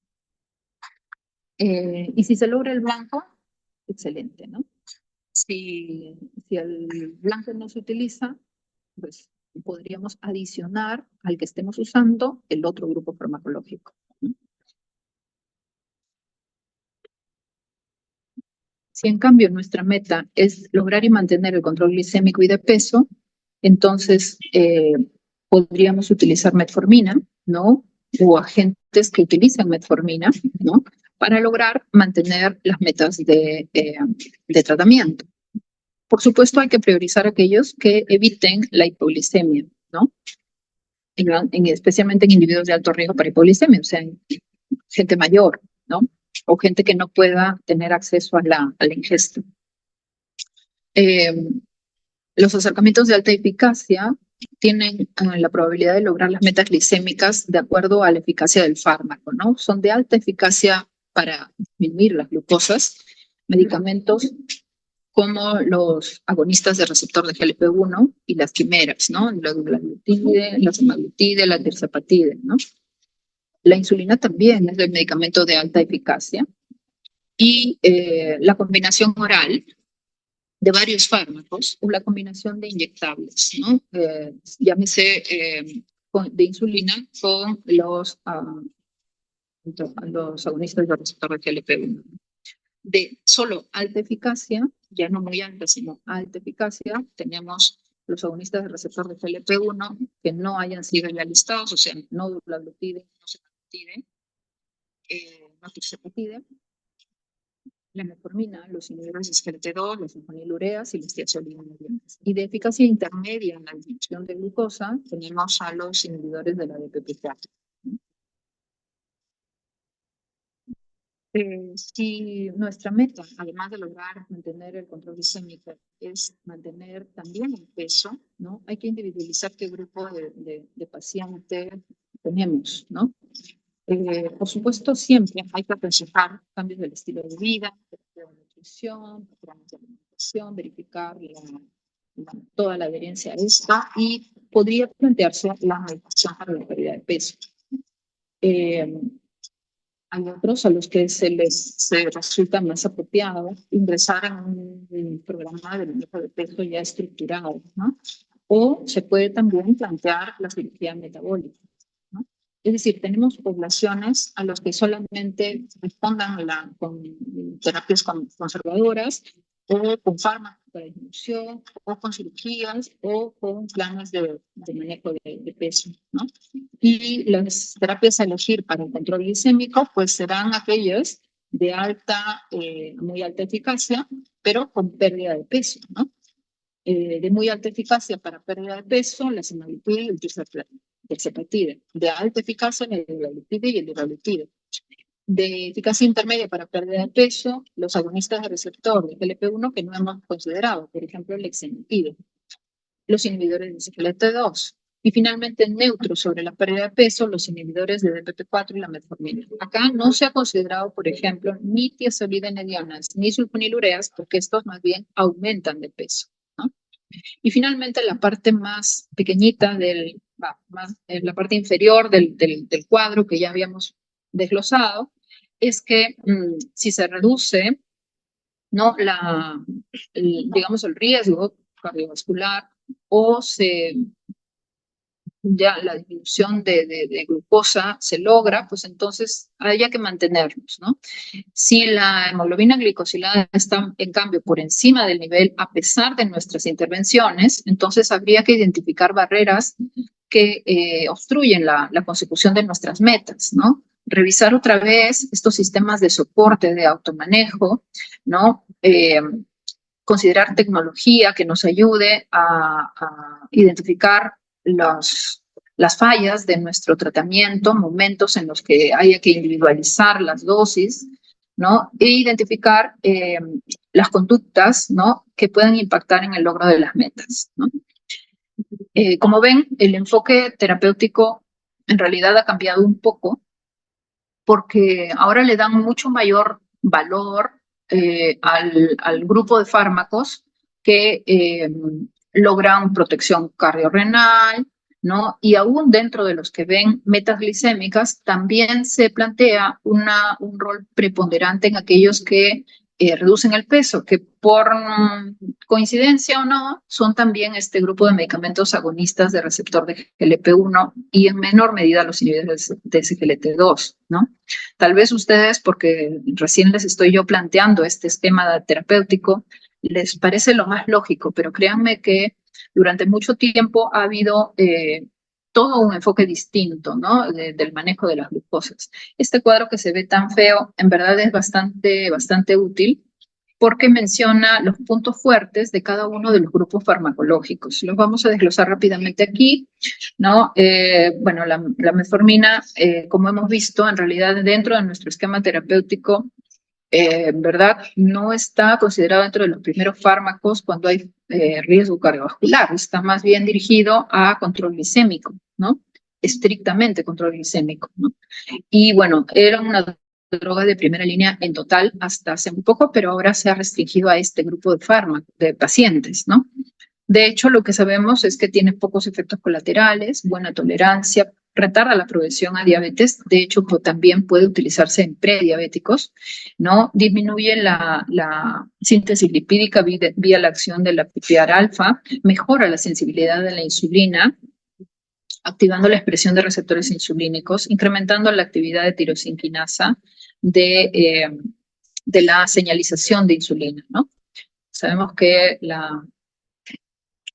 Y si se logra el blanco, excelente, ¿no? Si el blanco no se utiliza, pues podríamos adicionar al que estemos usando el otro grupo farmacológico, ¿no? Si en cambio nuestra meta es lograr y mantener el control glicémico y de peso, entonces podríamos utilizar metformina, ¿no? O agentes que utilizan metformina, ¿no? Para lograr mantener las metas de tratamiento. Por supuesto, hay que priorizar aquellos que eviten la hipoglicemia, ¿no? Especialmente en individuos de alto riesgo para hipoglicemia, o sea, en gente mayor, ¿no? O gente que no pueda tener acceso a la ingesta. Los acercamientos de alta eficacia tienen la probabilidad de lograr las metas glicémicas de acuerdo a la eficacia del fármaco, ¿no? Son de alta eficacia para disminuir las glucosas, medicamentos como los agonistas de receptor de GLP-1 y las quimeras, ¿no? La dulaglutide, la semaglutide, la tirzepatide, ¿no? La insulina también es el medicamento de alta eficacia. Y la combinación oral de varios fármacos o la combinación de inyectables, ¿no? Llámese de insulina con los agonistas de receptor de GLP-1. De solo alta eficacia, ya no muy alta, sino alta eficacia, tenemos los agonistas de receptor de GLP-1 que no hayan sido ya listados, o sea, no dulaglutide, no semaglutide, no tirzepatide, la metformina, los inhibidores de SGLT2, las sulfonilureas y las tiazolidinolinas. Y de eficacia intermedia en la disminución de glucosa, tenemos a los inhibidores de la DPP-4. Si nuestra meta, además de lograr mantener el control glicémico, es mantener también el peso, ¿no? Hay que individualizar qué grupo de paciente tenemos, ¿no? Por supuesto, siempre hay que aconsejar cambios del estilo de vida, de nutrición, programas de alimentación, verificar toda la adherencia a esta y podría plantearse la medicación para la pérdida de peso. Hay otros a los que se resulta más apropiado ingresar en un programa de manejo de peso ya estructurado, ¿no? O se puede también plantear la cirugía metabólica. Es decir, tenemos poblaciones a las que solamente respondan con terapias conservadoras o con fármacos para disminución o con cirugías o con planes de manejo de peso, ¿no? Y las terapias a elegir para el control glicémico pues serán aquellas de muy alta eficacia, pero con pérdida de peso, ¿no? De muy alta eficacia para pérdida de peso, la semaglutida y el tirzepatide. De alta eficacia, el liraglutide y el liraglutide. De eficacia intermedia para pérdida de peso, los agonistas de receptor de GLP-1 que no hemos considerado, por ejemplo, el exenatide. Los inhibidores de CGLT2. Y finalmente, neutros sobre la pérdida de peso, los inhibidores de DPP4 y la metformina. Acá no se ha considerado, por ejemplo, ni tiazolidinedianas ni sulfonilureas, porque estos más bien aumentan de peso, ¿no? Y finalmente, la parte más pequeñita, la parte inferior del cuadro que ya habíamos desglosado, es que si se reduce, ¿no? digamos, el riesgo cardiovascular o ya la disminución de glucosa se logra, pues entonces haya que mantenernos, ¿no? Si la hemoglobina glicosilada está, en cambio, por encima del nivel, a pesar de nuestras intervenciones, entonces habría que identificar barreras que obstruyen la consecución de nuestras metas, ¿no? Revisar otra vez estos sistemas de soporte, de automanejo, ¿no? Considerar tecnología que nos ayude a identificar las fallas de nuestro tratamiento, momentos en los que haya que individualizar las dosis, ¿no? E identificar las conductas, ¿no? Que pueden impactar en el logro de las metas, ¿no? Como ven, el enfoque terapéutico en realidad ha cambiado un poco porque ahora le dan mucho mayor valor al grupo de fármacos que logran protección cardiorrenal, ¿no? Y aún dentro de los que ven metas glicémicas, también se plantea un rol preponderante en aquellos que reducen el peso, que por coincidencia o no, son también este grupo de medicamentos agonistas de receptor de GLP-1 y en menor medida los inhibidores de SGLT2, ¿no? Tal vez ustedes, porque recién les estoy yo planteando este esquema terapéutico, les parece lo más lógico, pero créanme que durante mucho tiempo ha habido todo un enfoque distinto, ¿no? Del manejo de las glucosas. Este cuadro que se ve tan feo, en verdad es bastante útil porque menciona los puntos fuertes de cada uno de los grupos farmacológicos. Los vamos a desglosar rápidamente aquí, ¿no? Bueno, la metformina, como hemos visto, en realidad dentro de nuestro esquema terapéutico, ¿verdad? No está considerado dentro de los primeros fármacos cuando hay riesgo cardiovascular, está más bien dirigido a control glicémico, ¿no? Estrictamente control glicémico, ¿no? Y bueno, era una droga de primera línea en total hasta hace muy poco, pero ahora se ha restringido a este grupo de fármacos, de pacientes, ¿no? De hecho, lo que sabemos es que tiene pocos efectos colaterales, buena tolerancia, retarda la progresión a diabetes, de hecho también puede utilizarse en prediabéticos, ¿no? Disminuye la síntesis lipídica vía la acción de la PPAR alfa, mejora la sensibilidad de la insulina, activando la expresión de receptores insulínicos, incrementando la actividad de tirosinquinasa de la señalización de insulina, ¿no? Sabemos que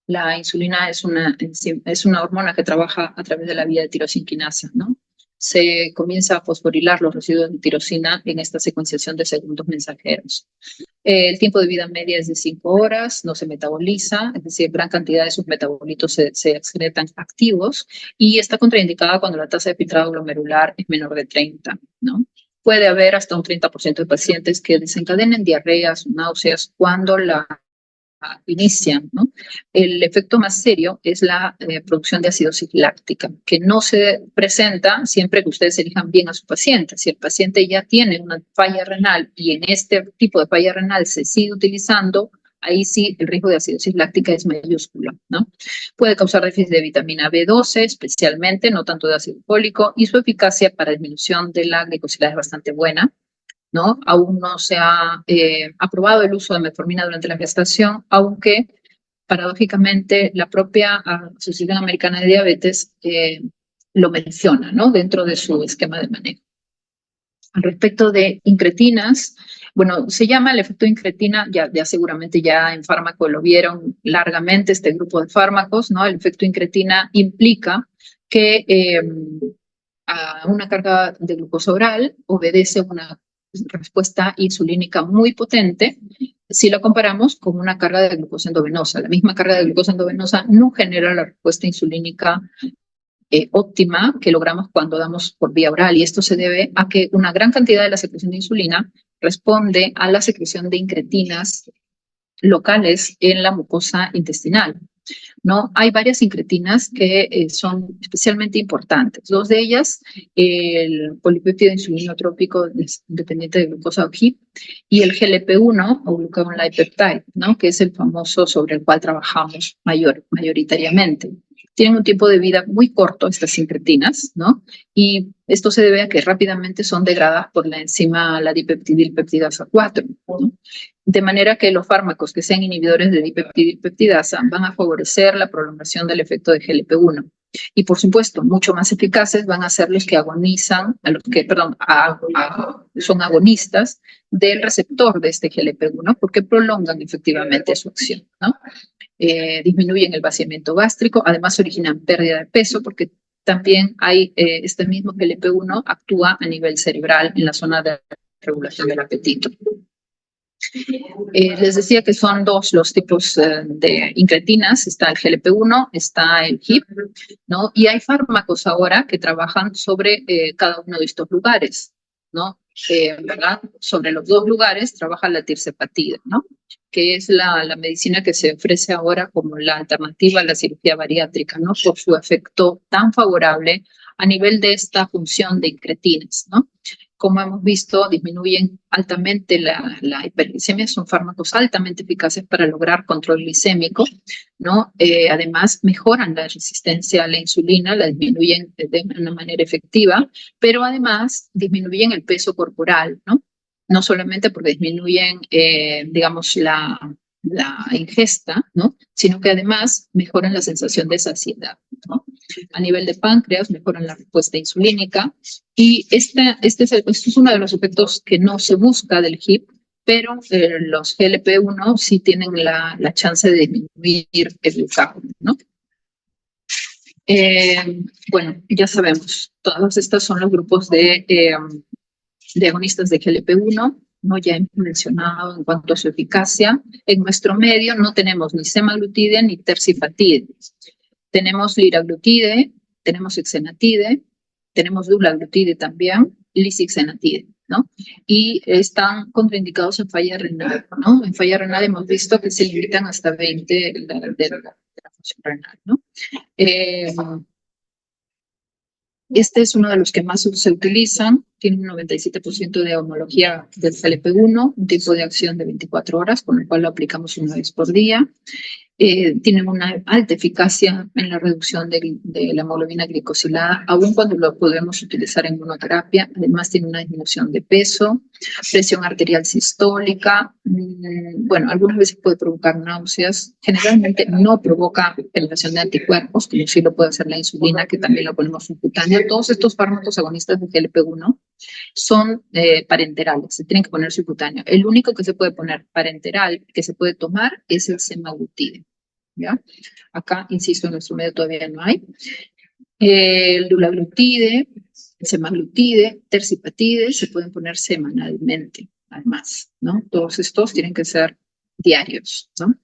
la insulina es una hormona que trabaja a través de la vía de tirosinquinasa, ¿no? Se comienza a fosforilar los residuos de tirosina en esta secuenciación de segundos mensajeros. El tiempo de vida media es de 5 horas, no se metaboliza, es decir, gran cantidad de sus metabolitos se excretan activos y está contraindicada cuando la tasa de filtrado glomerular es menor de 30, ¿no? Puede haber hasta un 30% de pacientes que desencadenen diarreas, náuseas cuando la inician, ¿no? El efecto más serio es la producción de acidosis láctica, que no se presenta siempre que ustedes elijan bien a su paciente. Si el paciente ya tiene una falla renal y en este tipo de falla renal se sigue utilizando, ahí sí el riesgo de acidosis láctica es mayúsculo, ¿no? Puede causar déficit de vitamina B12, especialmente, no tanto de ácido fólico, y su eficacia para disminución de la glicosilada es bastante buena, ¿no? Aún no se ha aprobado el uso de metformina durante la gestación, aunque paradójicamente la propia Asociación Americana de Diabetes lo menciona, ¿no? Dentro de su esquema de manejo. Al respecto de incretinas, bueno, se llama el efecto incretina, ya seguramente ya en fármaco lo vieron largamente este grupo de fármacos, ¿no? El efecto incretina implica que a una carga de glucosa oral obedece una respuesta insulínica muy potente si lo comparamos con una carga de glucosa endovenosa. La misma carga de glucosa endovenosa no genera la respuesta insulínica óptima que logramos cuando damos por vía oral, y esto se debe a que una gran cantidad de la secreción de insulina responde a la secreción de incretinas locales en la mucosa intestinal, ¿no? Hay varias incretinas que son especialmente importantes. Dos de ellas, el polipéptido insulinotrópico dependiente de glucosa o GIP, y el GLP-1 o glucagon like peptide, ¿no? Que es el famoso sobre el cual trabajamos mayoritariamente. Tienen un tiempo de vida muy corto estas incretinas, ¿no? Y esto se debe a que rápidamente son degradadas por la enzima la dipeptidilpeptidasa 4, ¿no? De manera que los fármacos que sean inhibidores de dipeptidilpeptidasa van a favorecer la prolongación del efecto de GLP-1. Y por supuesto, mucho más eficaces van a ser los que agonizan, son agonistas del receptor de este GLP-1, porque prolongan efectivamente su acción, ¿no? Disminuyen el vaciamiento gástrico, además originan pérdida de peso, porque también hay este mismo GLP-1 actúa a nivel cerebral en la zona de regulación del apetito. Les decía que son dos los tipos de incretinas, está el GLP-1, está el GIP, ¿no? Y hay fármacos ahora que trabajan sobre cada uno de estos lugares, ¿no? ¿Verdad? Sobre los dos lugares trabaja la tirzepatida, ¿no? Que es la medicina que se ofrece ahora como la alternativa a la cirugía bariátrica, ¿no? Por su efecto tan favorable a nivel de esta función de incretinas, ¿no? Como hemos visto, disminuyen altamente la hiperglicemia, son fármacos altamente eficaces para lograr control glicémico, ¿no? Además, mejoran la resistencia a la insulina, la disminuyen de una manera efectiva, pero además disminuyen el peso corporal, ¿no? No solamente porque disminuyen, digamos, la ingesta, ¿no? Sino que además mejoran la sensación de saciedad, ¿no? A nivel de páncreas, mejoran la respuesta insulínica, y este es uno de los efectos que no se busca del HIP, pero los GLP-1 sí tienen la chance de disminuir el glucagón, ¿no? Bueno, ya sabemos, todos estos son los grupos de agonistas de GLP-1, ¿no? Ya he mencionado en cuanto a su eficacia. En nuestro medio no tenemos ni semaglutide ni tercifatide. Tenemos liraglutide, tenemos exenatide, tenemos dulaglutide también, lisixenatide, ¿no? Y están contraindicados en falla renal, ¿no? En falla renal hemos visto que se limitan hasta 20 de la función renal, ¿no? Este es uno de los que más se utilizan, tiene un 97% de homología del GLP-1, un tiempo de acción de 24 horas, con el cual lo aplicamos una vez por día. Tienen una alta eficacia en la reducción de la hemoglobina glicosilada, aun cuando lo podemos utilizar en monoterapia. Además, tiene una disminución de peso, presión arterial sistólica. Bueno, algunas veces puede provocar náuseas. Generalmente no provoca elevación de anticuerpos, como sí lo puede hacer la insulina, que también lo ponemos subcutáneo. Todos estos fármacos agonistas de GLP-1 son parenterales, se tienen que poner subcutáneo. El único que se puede poner parenteral, que se puede tomar, es el semaglutide, ¿ya? Acá, insisto, en nuestro medio todavía no hay. El dulaglutide, el semaglutide, tercifatide, se pueden poner semanalmente, además, ¿no? Todos estos tienen que ser diarios, ¿no?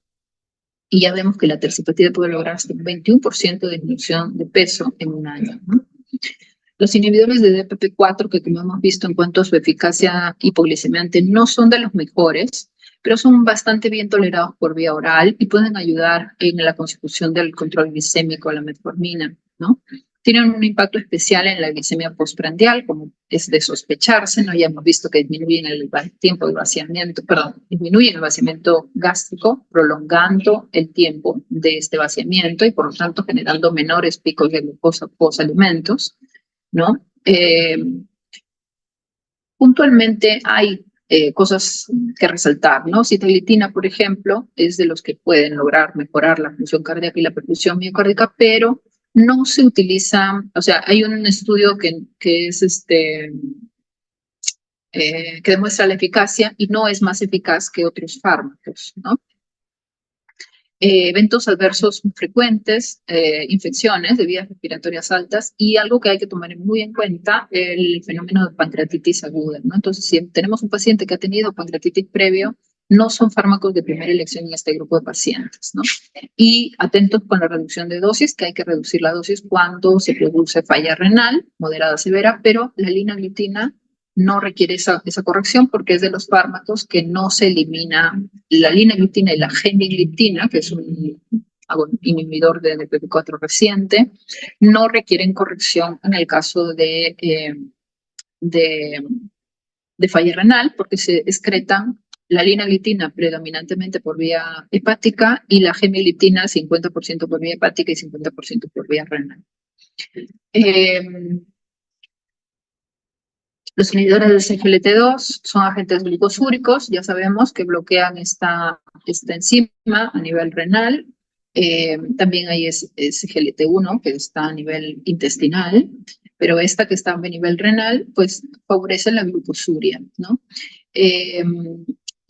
Y ya vemos que la tercifatide puede lograr hasta un 21% de disminución de peso en un año, ¿no? Los inhibidores de DPP-4, que como hemos visto en cuanto a su eficacia hipoglicemiante, no son de los mejores, pero son bastante bien tolerados por vía oral y pueden ayudar en la consecución del control glicémico, la metformina, ¿no? Tienen un impacto especial en la glicemia postprandial, como es de sospecharse, ¿no? Ya hemos visto que disminuyen el tiempo de vaciamiento, disminuyen el vaciamiento gástrico, prolongando el tiempo de este vaciamiento y por lo tanto generando menores picos de glucosa post-alimentos, ¿no? Puntualmente hay cosas que resaltar, ¿no? Sitaglitina, por ejemplo, es de los que pueden lograr mejorar la función cardíaca y la perfusión miocárdica, pero no se utiliza, o sea, hay un estudio que es que demuestra la eficacia y no es más eficaz que otros fármacos, ¿no? Eventos adversos frecuentes, infecciones de vías respiratorias altas y algo que hay que tomar muy en cuenta, el fenómeno de pancreatitis aguda, ¿no? Entonces, si tenemos un paciente que ha tenido pancreatitis previo, no son fármacos de primera elección en este grupo de pacientes, ¿no? Y atentos con la reducción de dosis, que hay que reducir la dosis cuando se produce falla renal, moderada severa, pero la linagliptina no requiere esa corrección porque es de los fármacos que no se elimina la linagliptina y la gemigliptina, que es un inhibidor de DPP4 reciente, no requieren corrección en el caso de falla renal porque se excretan la linagliptina predominantemente por vía hepática y la gemigliptina 50% por vía hepática y 50% por vía renal. Los inhibidores del CGLT2 son agentes glucosúricos, ya sabemos que bloquean esta enzima a nivel renal. También hay SGLT1 que está a nivel intestinal, pero esta que está a nivel renal, pues favorece la glucosuria, ¿no?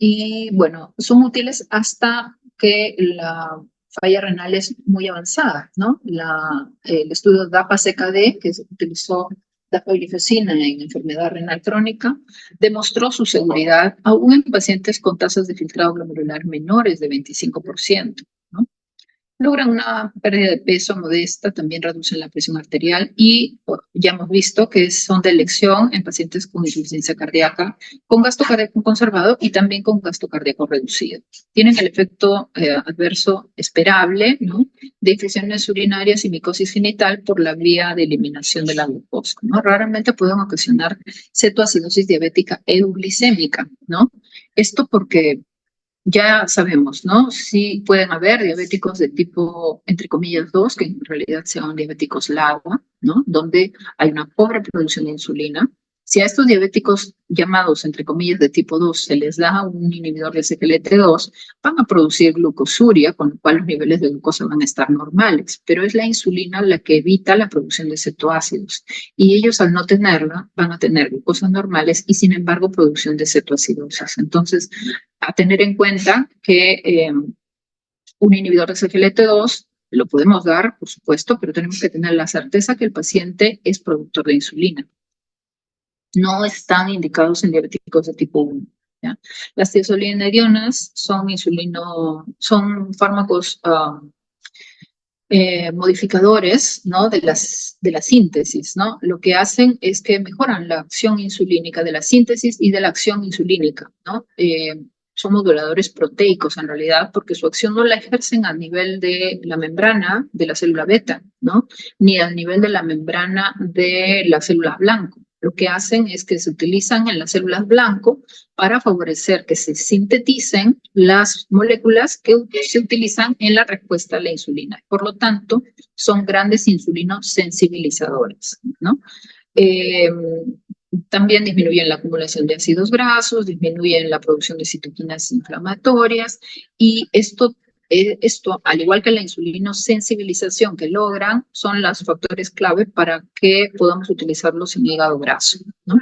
Y bueno, son útiles hasta que la falla renal es muy avanzada, ¿no? El estudio DAPA-CKD, que se utilizó dapagliflozina en enfermedad renal crónica, demostró su seguridad aún en pacientes con tasas de filtrado glomerular menores de 25%, ¿no? Logran una pérdida de peso modesta, también reducen la presión arterial y ya hemos visto que son de elección en pacientes con insuficiencia cardíaca, con gasto cardíaco conservado y también con gasto cardíaco reducido. Tienen el efecto adverso esperable, ¿no? De infecciones urinarias y micosis genital por la vía de eliminación de la glucosa, ¿no? Raramente pueden ocasionar cetoacidosis diabética euglicémica, ¿no? Esto porque ya sabemos, ¿no? Sí pueden haber diabéticos de tipo, entre comillas, 2, que en realidad sean diabéticos LAGUA, ¿no? Donde hay una pobre producción de insulina. Si a estos diabéticos llamados, entre comillas, de tipo 2, se les da un inhibidor de SGLT2, van a producir glucosuria, con lo cual los niveles de glucosa van a estar normales. Pero es la insulina la que evita la producción de cetoácidos. Y ellos, al no tenerla, van a tener glucosas normales y, sin embargo, producción de cetoacidosis. Entonces, a tener en cuenta que un inhibidor de SGLT2 lo podemos dar, por supuesto, pero tenemos que tener la certeza que el paciente es productor de insulina. No están indicados en diabéticos de tipo 1. ¿Ya? Las tiazolinidionas son fármacos modificadores, ¿no? de la síntesis, ¿no? Lo que hacen es que mejoran la acción insulínica de la síntesis y de la acción insulínica, ¿no? Son moduladores proteicos en realidad, porque su acción no la ejercen a nivel de la membrana de la célula beta, ¿no? Ni al nivel de la membrana de las células blanco. Lo que hacen es que se utilizan en las células blanco para favorecer que se sinteticen las moléculas que se utilizan en la respuesta a la insulina. Por lo tanto, son grandes insulinosensibilizadores, ¿no? También disminuyen la acumulación de ácidos grasos, disminuyen la producción de citoquinas inflamatorias y esto, al igual que la insulinosensibilización que logran, son los factores clave para que podamos utilizarlos en hígado graso, ¿no?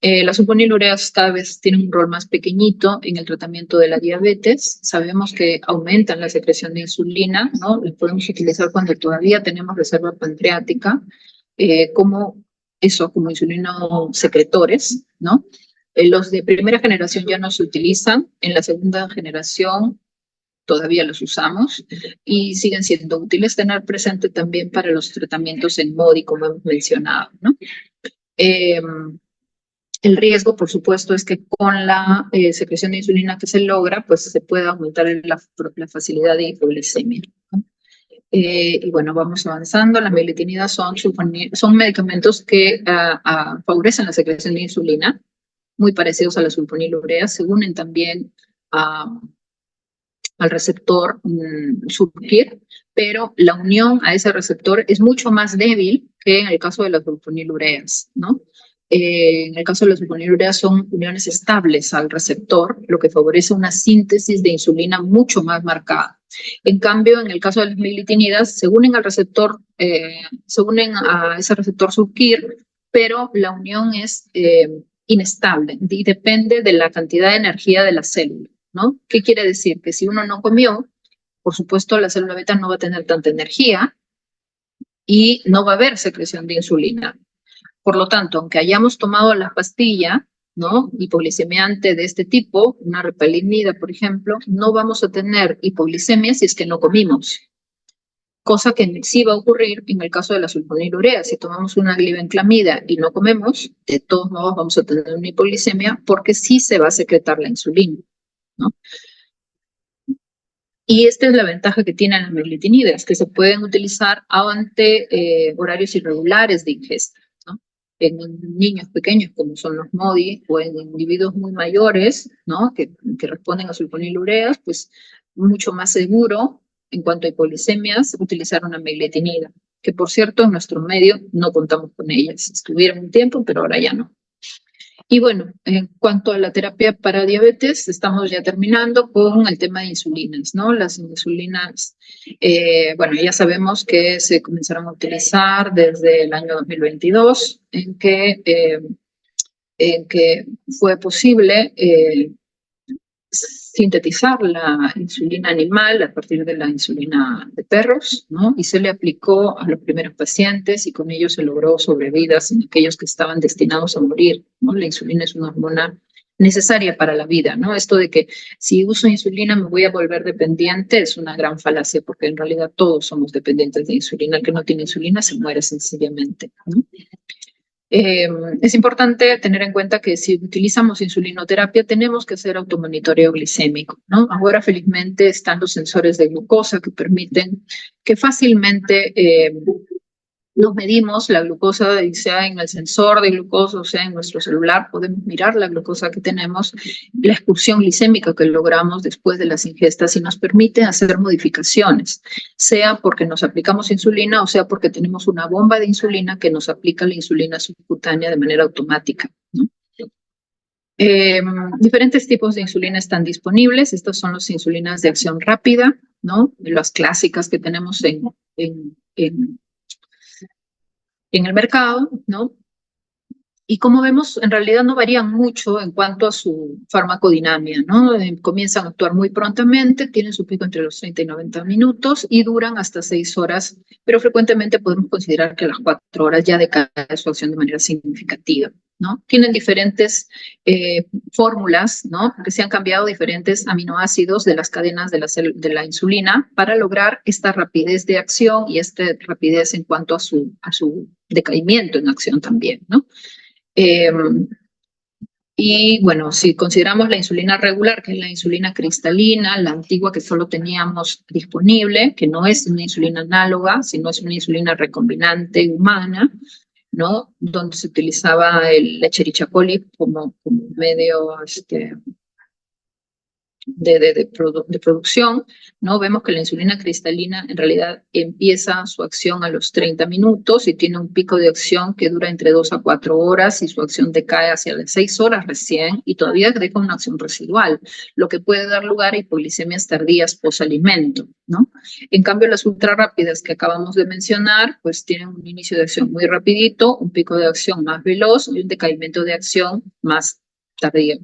Las sulfonilureas cada vez tienen un rol más pequeñito en el tratamiento de la diabetes. Sabemos que aumentan la secreción de insulina, ¿no? Las podemos utilizar cuando todavía tenemos reserva pancreática, como insulinosecretores, ¿no? Los de primera generación ya no se utilizan, en la segunda generación todavía los usamos y siguen siendo útiles tener presente también para los tratamientos en MODY, como hemos mencionado, ¿no? El riesgo, por supuesto, es que con la secreción de insulina que se logra, pues se puede aumentar la facilidad de hipoglicemia, ¿no? Y bueno, vamos avanzando. Las meglitinidas son medicamentos que favorecen la secreción de insulina, muy parecidos a las sulfonilureas, se unen también al receptor SUBKIR, pero la unión a ese receptor es mucho más débil que en el caso de las sulfonilureas, ¿no? En el caso de las sulfonilureas son uniones estables al receptor, lo que favorece una síntesis de insulina mucho más marcada. En cambio, en el caso de las meglitinidas, se unen al receptor, se unen a ese receptor sub-KIR, pero la unión es inestable y depende de la cantidad de energía de la célula, ¿no? ¿Qué quiere decir? Que si uno no comió, por supuesto, la célula beta no va a tener tanta energía y no va a haber secreción de insulina. Por lo tanto, aunque hayamos tomado la pastilla, ¿no?, hipoglicemiante de este tipo, una repalinida, por ejemplo, no vamos a tener hipoglicemia si es que no comimos. Cosa que sí va a ocurrir en el caso de la sulfonilurea. Si tomamos una glibenclamida y no comemos, de todos modos vamos a tener una hipoglicemia porque sí se va a secretar la insulina, ¿no? Y esta es la ventaja que tienen las meglitinidas, que se pueden utilizar ante horarios irregulares de ingesta, ¿no? En niños pequeños, como son los MODY, o en individuos muy mayores, ¿no?, que responden a sulfonilureas, pues mucho más seguro en cuanto a hipoglicemias, utilizar una meglitinida, que por cierto en nuestro medio no contamos con ellas. Estuvieron un tiempo, pero ahora ya no. Y bueno, en cuanto a la terapia para diabetes, estamos ya terminando con el tema de insulinas, ¿no? Las insulinas, bueno, ya sabemos que se comenzaron a utilizar desde el año 2022, en que fue posible sintetizar la insulina animal a partir de la insulina de perros, ¿no? Y se le aplicó a los primeros pacientes y con ello se logró sobrevidas en aquellos que estaban destinados a morir, ¿no? La insulina es una hormona necesaria para la vida, ¿no? Esto de que si uso insulina me voy a volver dependiente es una gran falacia porque en realidad todos somos dependientes de insulina. El que no tiene insulina se muere sencillamente, ¿no? Es importante tener en cuenta que si utilizamos insulinoterapia tenemos que hacer automonitoreo glicémico, ¿no? Ahora felizmente están los sensores de glucosa que permiten que fácilmente nos medimos la glucosa, sea en el sensor de glucosa o sea en nuestro celular, podemos mirar la glucosa que tenemos, la excursión glicémica que logramos después de las ingestas y nos permite hacer modificaciones, sea porque nos aplicamos insulina o sea porque tenemos una bomba de insulina que nos aplica la insulina subcutánea de manera automática, ¿no? Diferentes tipos de insulina están disponibles. Estas son las insulinas de acción rápida, ¿no? Las clásicas que tenemos en el mercado, ¿no? Y como vemos, en realidad no varían mucho en cuanto a su farmacodinamia, ¿no? Comienzan a actuar muy prontamente, tienen su pico entre los 30 y 90 minutos y duran hasta 6 horas, pero frecuentemente podemos considerar que a las 4 horas ya decae su acción de manera significativa, ¿no? Tienen diferentes fórmulas, ¿no? Porque se han cambiado diferentes aminoácidos de las cadenas de la insulina para lograr esta rapidez de acción y esta rapidez en cuanto a su decaimiento en acción también, ¿no? Y bueno, si consideramos la insulina regular, que es la insulina cristalina, la antigua que solo teníamos disponible, que no es una insulina análoga, sino es una insulina recombinante humana, ¿no? Donde se utilizaba el Escherichia coli como medio de producción, ¿no? Vemos que la insulina cristalina en realidad empieza su acción a los 30 minutos y tiene un pico de acción que dura entre 2 a 4 horas y su acción decae hacia las 6 horas recién y todavía deja una acción residual, lo que puede dar lugar a hipoglicemias tardías posalimento, ¿no? En cambio, las ultrarrápidas que acabamos de mencionar, pues tienen un inicio de acción muy rapidito, un pico de acción más veloz y un decaimiento de acción más tardío.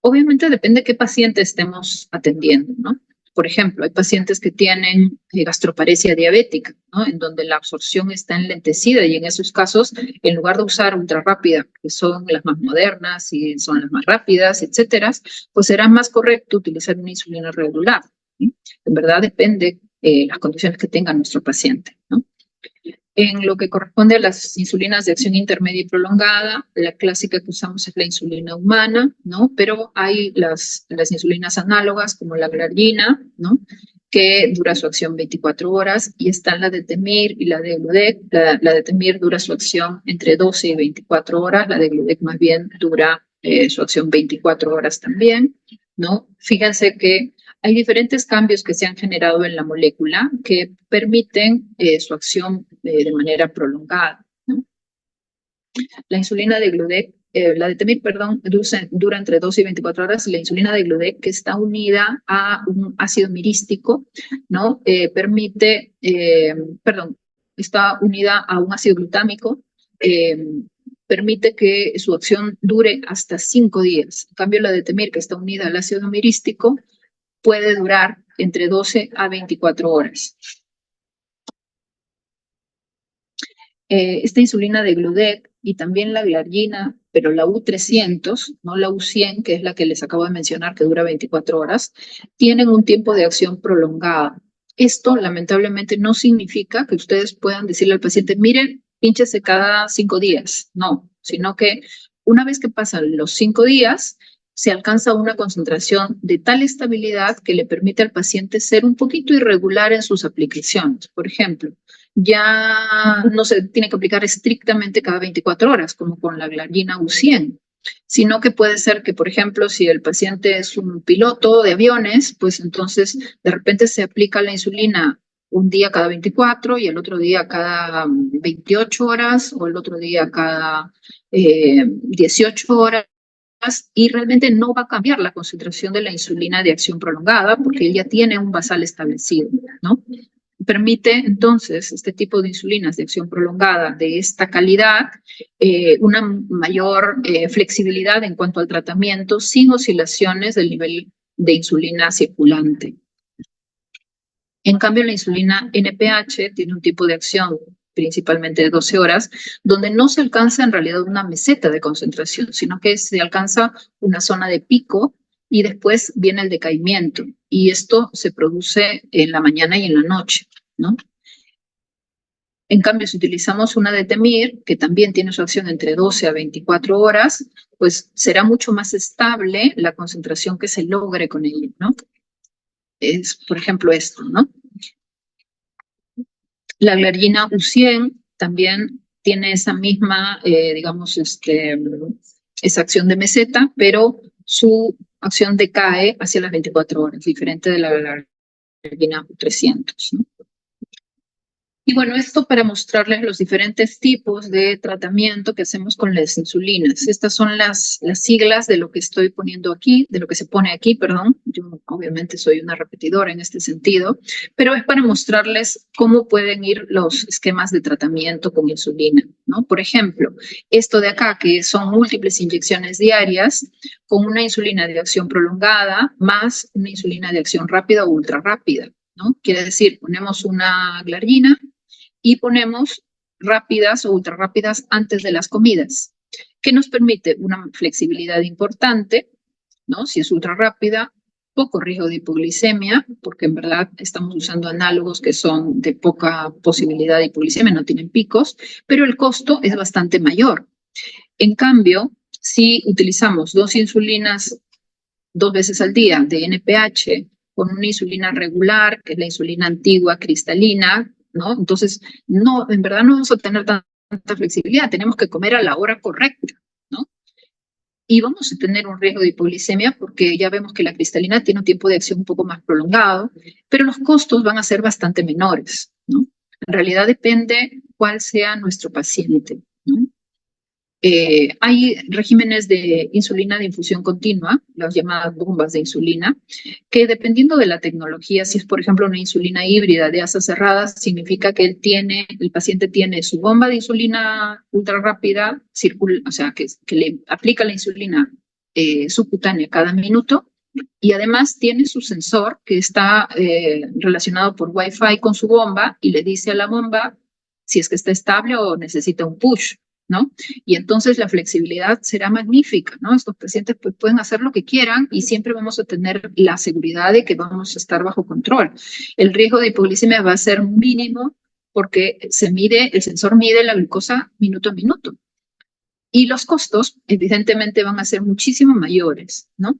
Obviamente depende de qué paciente estemos atendiendo, ¿no? Por ejemplo, hay pacientes que tienen gastroparesia diabética, ¿no? En donde la absorción está enlentecida y en esos casos, en lugar de usar ultrarrápida, que son las más modernas y son las más rápidas, etcétera, pues será más correcto utilizar una insulina regular, ¿sí? En verdad depende las condiciones que tenga nuestro paciente, ¿no? En lo que corresponde a las insulinas de acción intermedia y prolongada, la clásica que usamos es la insulina humana, ¿no? Pero hay las insulinas análogas como la glargina, ¿no? Que dura su acción 24 horas, y están la de Temir y la de Gludec. La de Temir dura su acción entre 12 y 24 horas, la de Gludec más bien dura su acción 24 horas también, ¿no? Fíjense que hay diferentes cambios que se han generado en la molécula que permiten su acción de manera prolongada, ¿no? La insulina de Gludec la de Temir, perdón, dura entre 12 y 24 horas. La insulina de Gludec, que está unida a un ácido mirístico, ¿no? Está unida a un ácido glutámico, permite que su acción dure hasta 5 días. En cambio, la de Temir, que está unida al ácido mirístico, puede durar entre 12 a 24 horas. Esta insulina de Gludec y también la glargina, pero la U300, no la U100, que es la que les acabo de mencionar, que dura 24 horas, tienen un tiempo de acción prolongado. Esto, lamentablemente, no significa que ustedes puedan decirle al paciente, miren, pínchese cada 5 días. No, sino que una vez que pasan los 5 días, se alcanza una concentración de tal estabilidad que le permite al paciente ser un poquito irregular en sus aplicaciones. Por ejemplo, ya no se tiene que aplicar estrictamente cada 24 horas, como con la glargina U100, sino que puede ser que, por ejemplo, si el paciente es un piloto de aviones, pues entonces de repente se aplica la insulina un día cada 24 y el otro día cada 28 horas o el otro día cada 18 horas. Y realmente no va a cambiar la concentración de la insulina de acción prolongada porque él ya tiene un basal establecido, ¿no? Permite entonces este tipo de insulinas de acción prolongada de esta calidad una mayor flexibilidad en cuanto al tratamiento sin oscilaciones del nivel de insulina circulante. En cambio, la insulina NPH tiene un tipo de acción principalmente de 12 horas, donde no se alcanza en realidad una meseta de concentración, sino que se alcanza una zona de pico y después viene el decaimiento. Y esto se produce en la mañana y en la noche, ¿no? En cambio, si utilizamos una de Temir, que también tiene su acción entre 12 a 24 horas, pues será mucho más estable la concentración que se logre con ella, ¿no? Es, por ejemplo, esto, ¿no? La glargina U100 también tiene esa misma, digamos, esa acción de meseta, pero su acción decae hacia las 24 horas, diferente de la glargina U300, ¿no? Y bueno, esto para mostrarles los diferentes tipos de tratamiento que hacemos con las insulinas. Estas son las siglas de lo que estoy poniendo aquí, de lo que se pone aquí, perdón. Yo obviamente soy una repetidora en este sentido, pero es para mostrarles cómo pueden ir los esquemas de tratamiento con insulina, ¿no? Por ejemplo, esto de acá, que son múltiples inyecciones diarias, con una insulina de acción prolongada más una insulina de acción rápida o ultra rápida, ¿no? Quiere decir, ponemos una glargina y ponemos rápidas o ultra rápidas antes de las comidas, que nos permite una flexibilidad importante, ¿no? Si es ultra rápida, poco riesgo de hipoglicemia, porque en verdad estamos usando análogos que son de poca posibilidad de hipoglicemia, no tienen picos, pero el costo es bastante mayor. En cambio, si utilizamos 2 insulinas 2 veces al día de NPH con una insulina regular, que es la insulina antigua cristalina, ¿no? Entonces, no, en verdad no vamos a tener tanta flexibilidad, tenemos que comer a la hora correcta, ¿no? Y vamos a tener un riesgo de hipoglicemia porque ya vemos que la cristalina tiene un tiempo de acción un poco más prolongado, pero los costos van a ser bastante menores, ¿no? En realidad depende cuál sea nuestro paciente, ¿no? Hay regímenes de insulina de infusión continua, las llamadas bombas de insulina, que dependiendo de la tecnología, si es por ejemplo una insulina híbrida de asas cerradas, significa que el paciente tiene su bomba de insulina ultra rápida, o sea, que le aplica la insulina subcutánea cada minuto, y además tiene su sensor que está relacionado por Wi-Fi con su bomba y le dice a la bomba si es que está estable o necesita un push, ¿no? Y entonces la flexibilidad será magnífica, ¿no? Estos pacientes pues, pueden hacer lo que quieran y siempre vamos a tener la seguridad de que vamos a estar bajo control. El riesgo de hipoglicemia va a ser mínimo porque el sensor mide la glucosa minuto a minuto. Y los costos, evidentemente, van a ser muchísimo mayores, ¿no?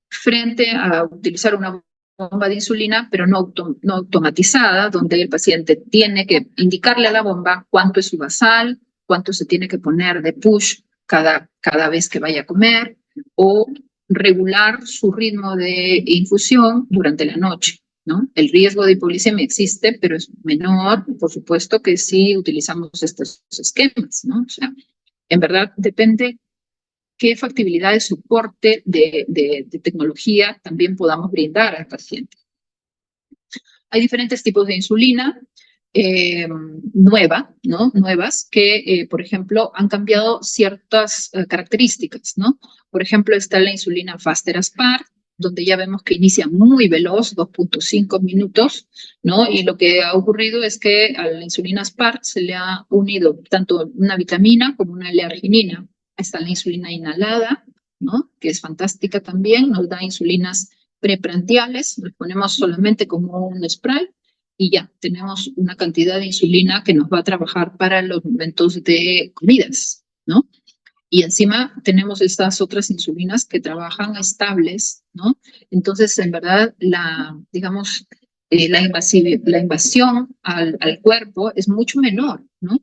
Frente a utilizar una bomba de insulina, pero no automatizada, donde el paciente tiene que indicarle a la bomba cuánto es su basal, cuánto se tiene que poner de push cada vez que vaya a comer, o regular su ritmo de infusión durante la noche, ¿no? El riesgo de hipoglicemia existe, pero es menor, por supuesto, que si utilizamos estos esquemas, ¿no? O sea, en verdad depende qué factibilidad de soporte de tecnología también podamos brindar al paciente. Hay diferentes tipos de insulina nuevas, que, por ejemplo, han cambiado ciertas características, ¿no? Por ejemplo, está la insulina Faster Aspart, donde ya vemos que inicia muy veloz, 2.5 minutos, ¿no? Y lo que ha ocurrido es que a la insulina Aspart se le ha unido tanto una vitamina como una L-arginina. Está la insulina inhalada, ¿no? Que es fantástica también, nos da insulinas preprandiales, nos ponemos solamente como un spray y ya tenemos una cantidad de insulina que nos va a trabajar para los momentos de comidas, ¿no? Y encima tenemos estas otras insulinas que trabajan estables, ¿no? Entonces, en verdad, la invasión al cuerpo es mucho menor, ¿no?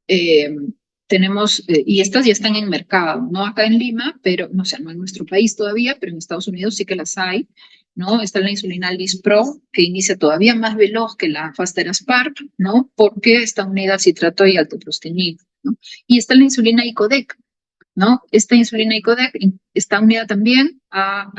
Y estas ya están en mercado, no acá en Lima, pero, no sé, no en nuestro país todavía, pero en Estados Unidos sí que las hay, ¿no? Está la insulina Lispro, que inicia todavía más veloz que la Faster Aspart, ¿no? Porque está unida al citrato y al aldosterona, ¿no? Y está la insulina Icodec, ¿no? Esta insulina Icodec está unida también a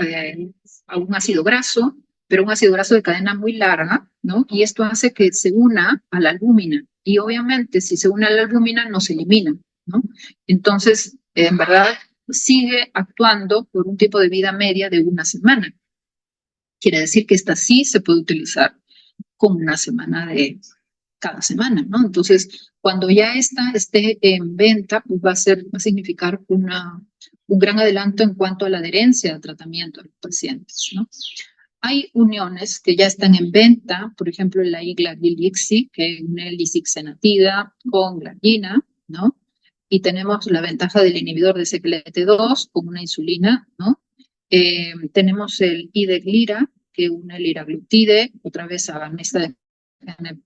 un ácido graso, pero un ácido graso de cadena muy larga, ¿no? Y esto hace que se una a la albúmina. Y obviamente, si se une a la albúmina, no se elimina, ¿no? Entonces, en verdad, sigue actuando por un tiempo de vida media de 1 semana. Quiere decir que esta sí se puede utilizar con 1 semana de cada semana, ¿no? Entonces, cuando ya esta esté en venta, pues va a significar un gran adelanto en cuanto a la adherencia al tratamiento de los pacientes, ¿no? Hay uniones que ya están en venta, por ejemplo, la Igla-Gilixi, que une lisixenatida con glargina, ¿no? Y tenemos la ventaja del inhibidor de CPLT2 con una insulina, ¿no? Tenemos el Ideglira, que une el liraglutide, otra vez agonista de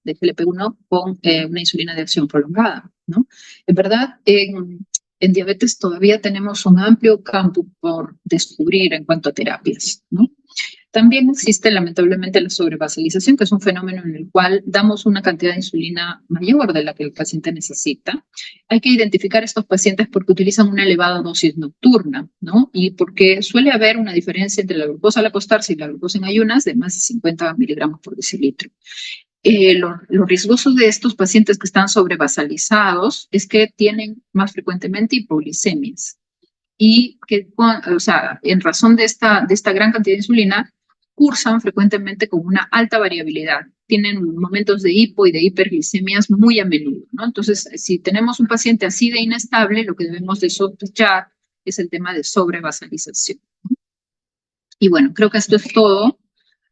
GLP-1 con una insulina de acción prolongada, ¿no? En verdad, en diabetes todavía tenemos un amplio campo por descubrir en cuanto a terapias, ¿no? También existe lamentablemente la sobrevasalización, que es un fenómeno en el cual damos una cantidad de insulina mayor de la que el paciente necesita. Hay que identificar a estos pacientes porque utilizan una elevada dosis nocturna, ¿no? Y porque suele haber una diferencia entre la glucosa al acostarse y la glucosa en ayunas de más de 50 miligramos por decilitro. Lo riesgoso de estos pacientes que están sobrevasalizados es que tienen más frecuentemente hipoglicemias y que, o sea, en razón de esta gran cantidad de insulina, cursan frecuentemente con una alta variabilidad. Tienen momentos de hipo y de hiperglicemias muy a menudo, ¿no? Entonces, si tenemos un paciente así de inestable, lo que debemos de sospechar es el tema de sobrevasalización. Y bueno, creo que esto es todo.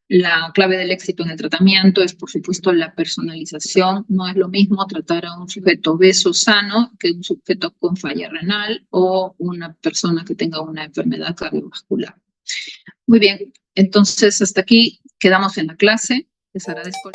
La clave del éxito en el tratamiento es, por supuesto, la personalización. No es lo mismo tratar a un sujeto obeso sano que un sujeto con falla renal o una persona que tenga una enfermedad cardiovascular. Muy bien, entonces hasta aquí quedamos en la clase. Les agradezco.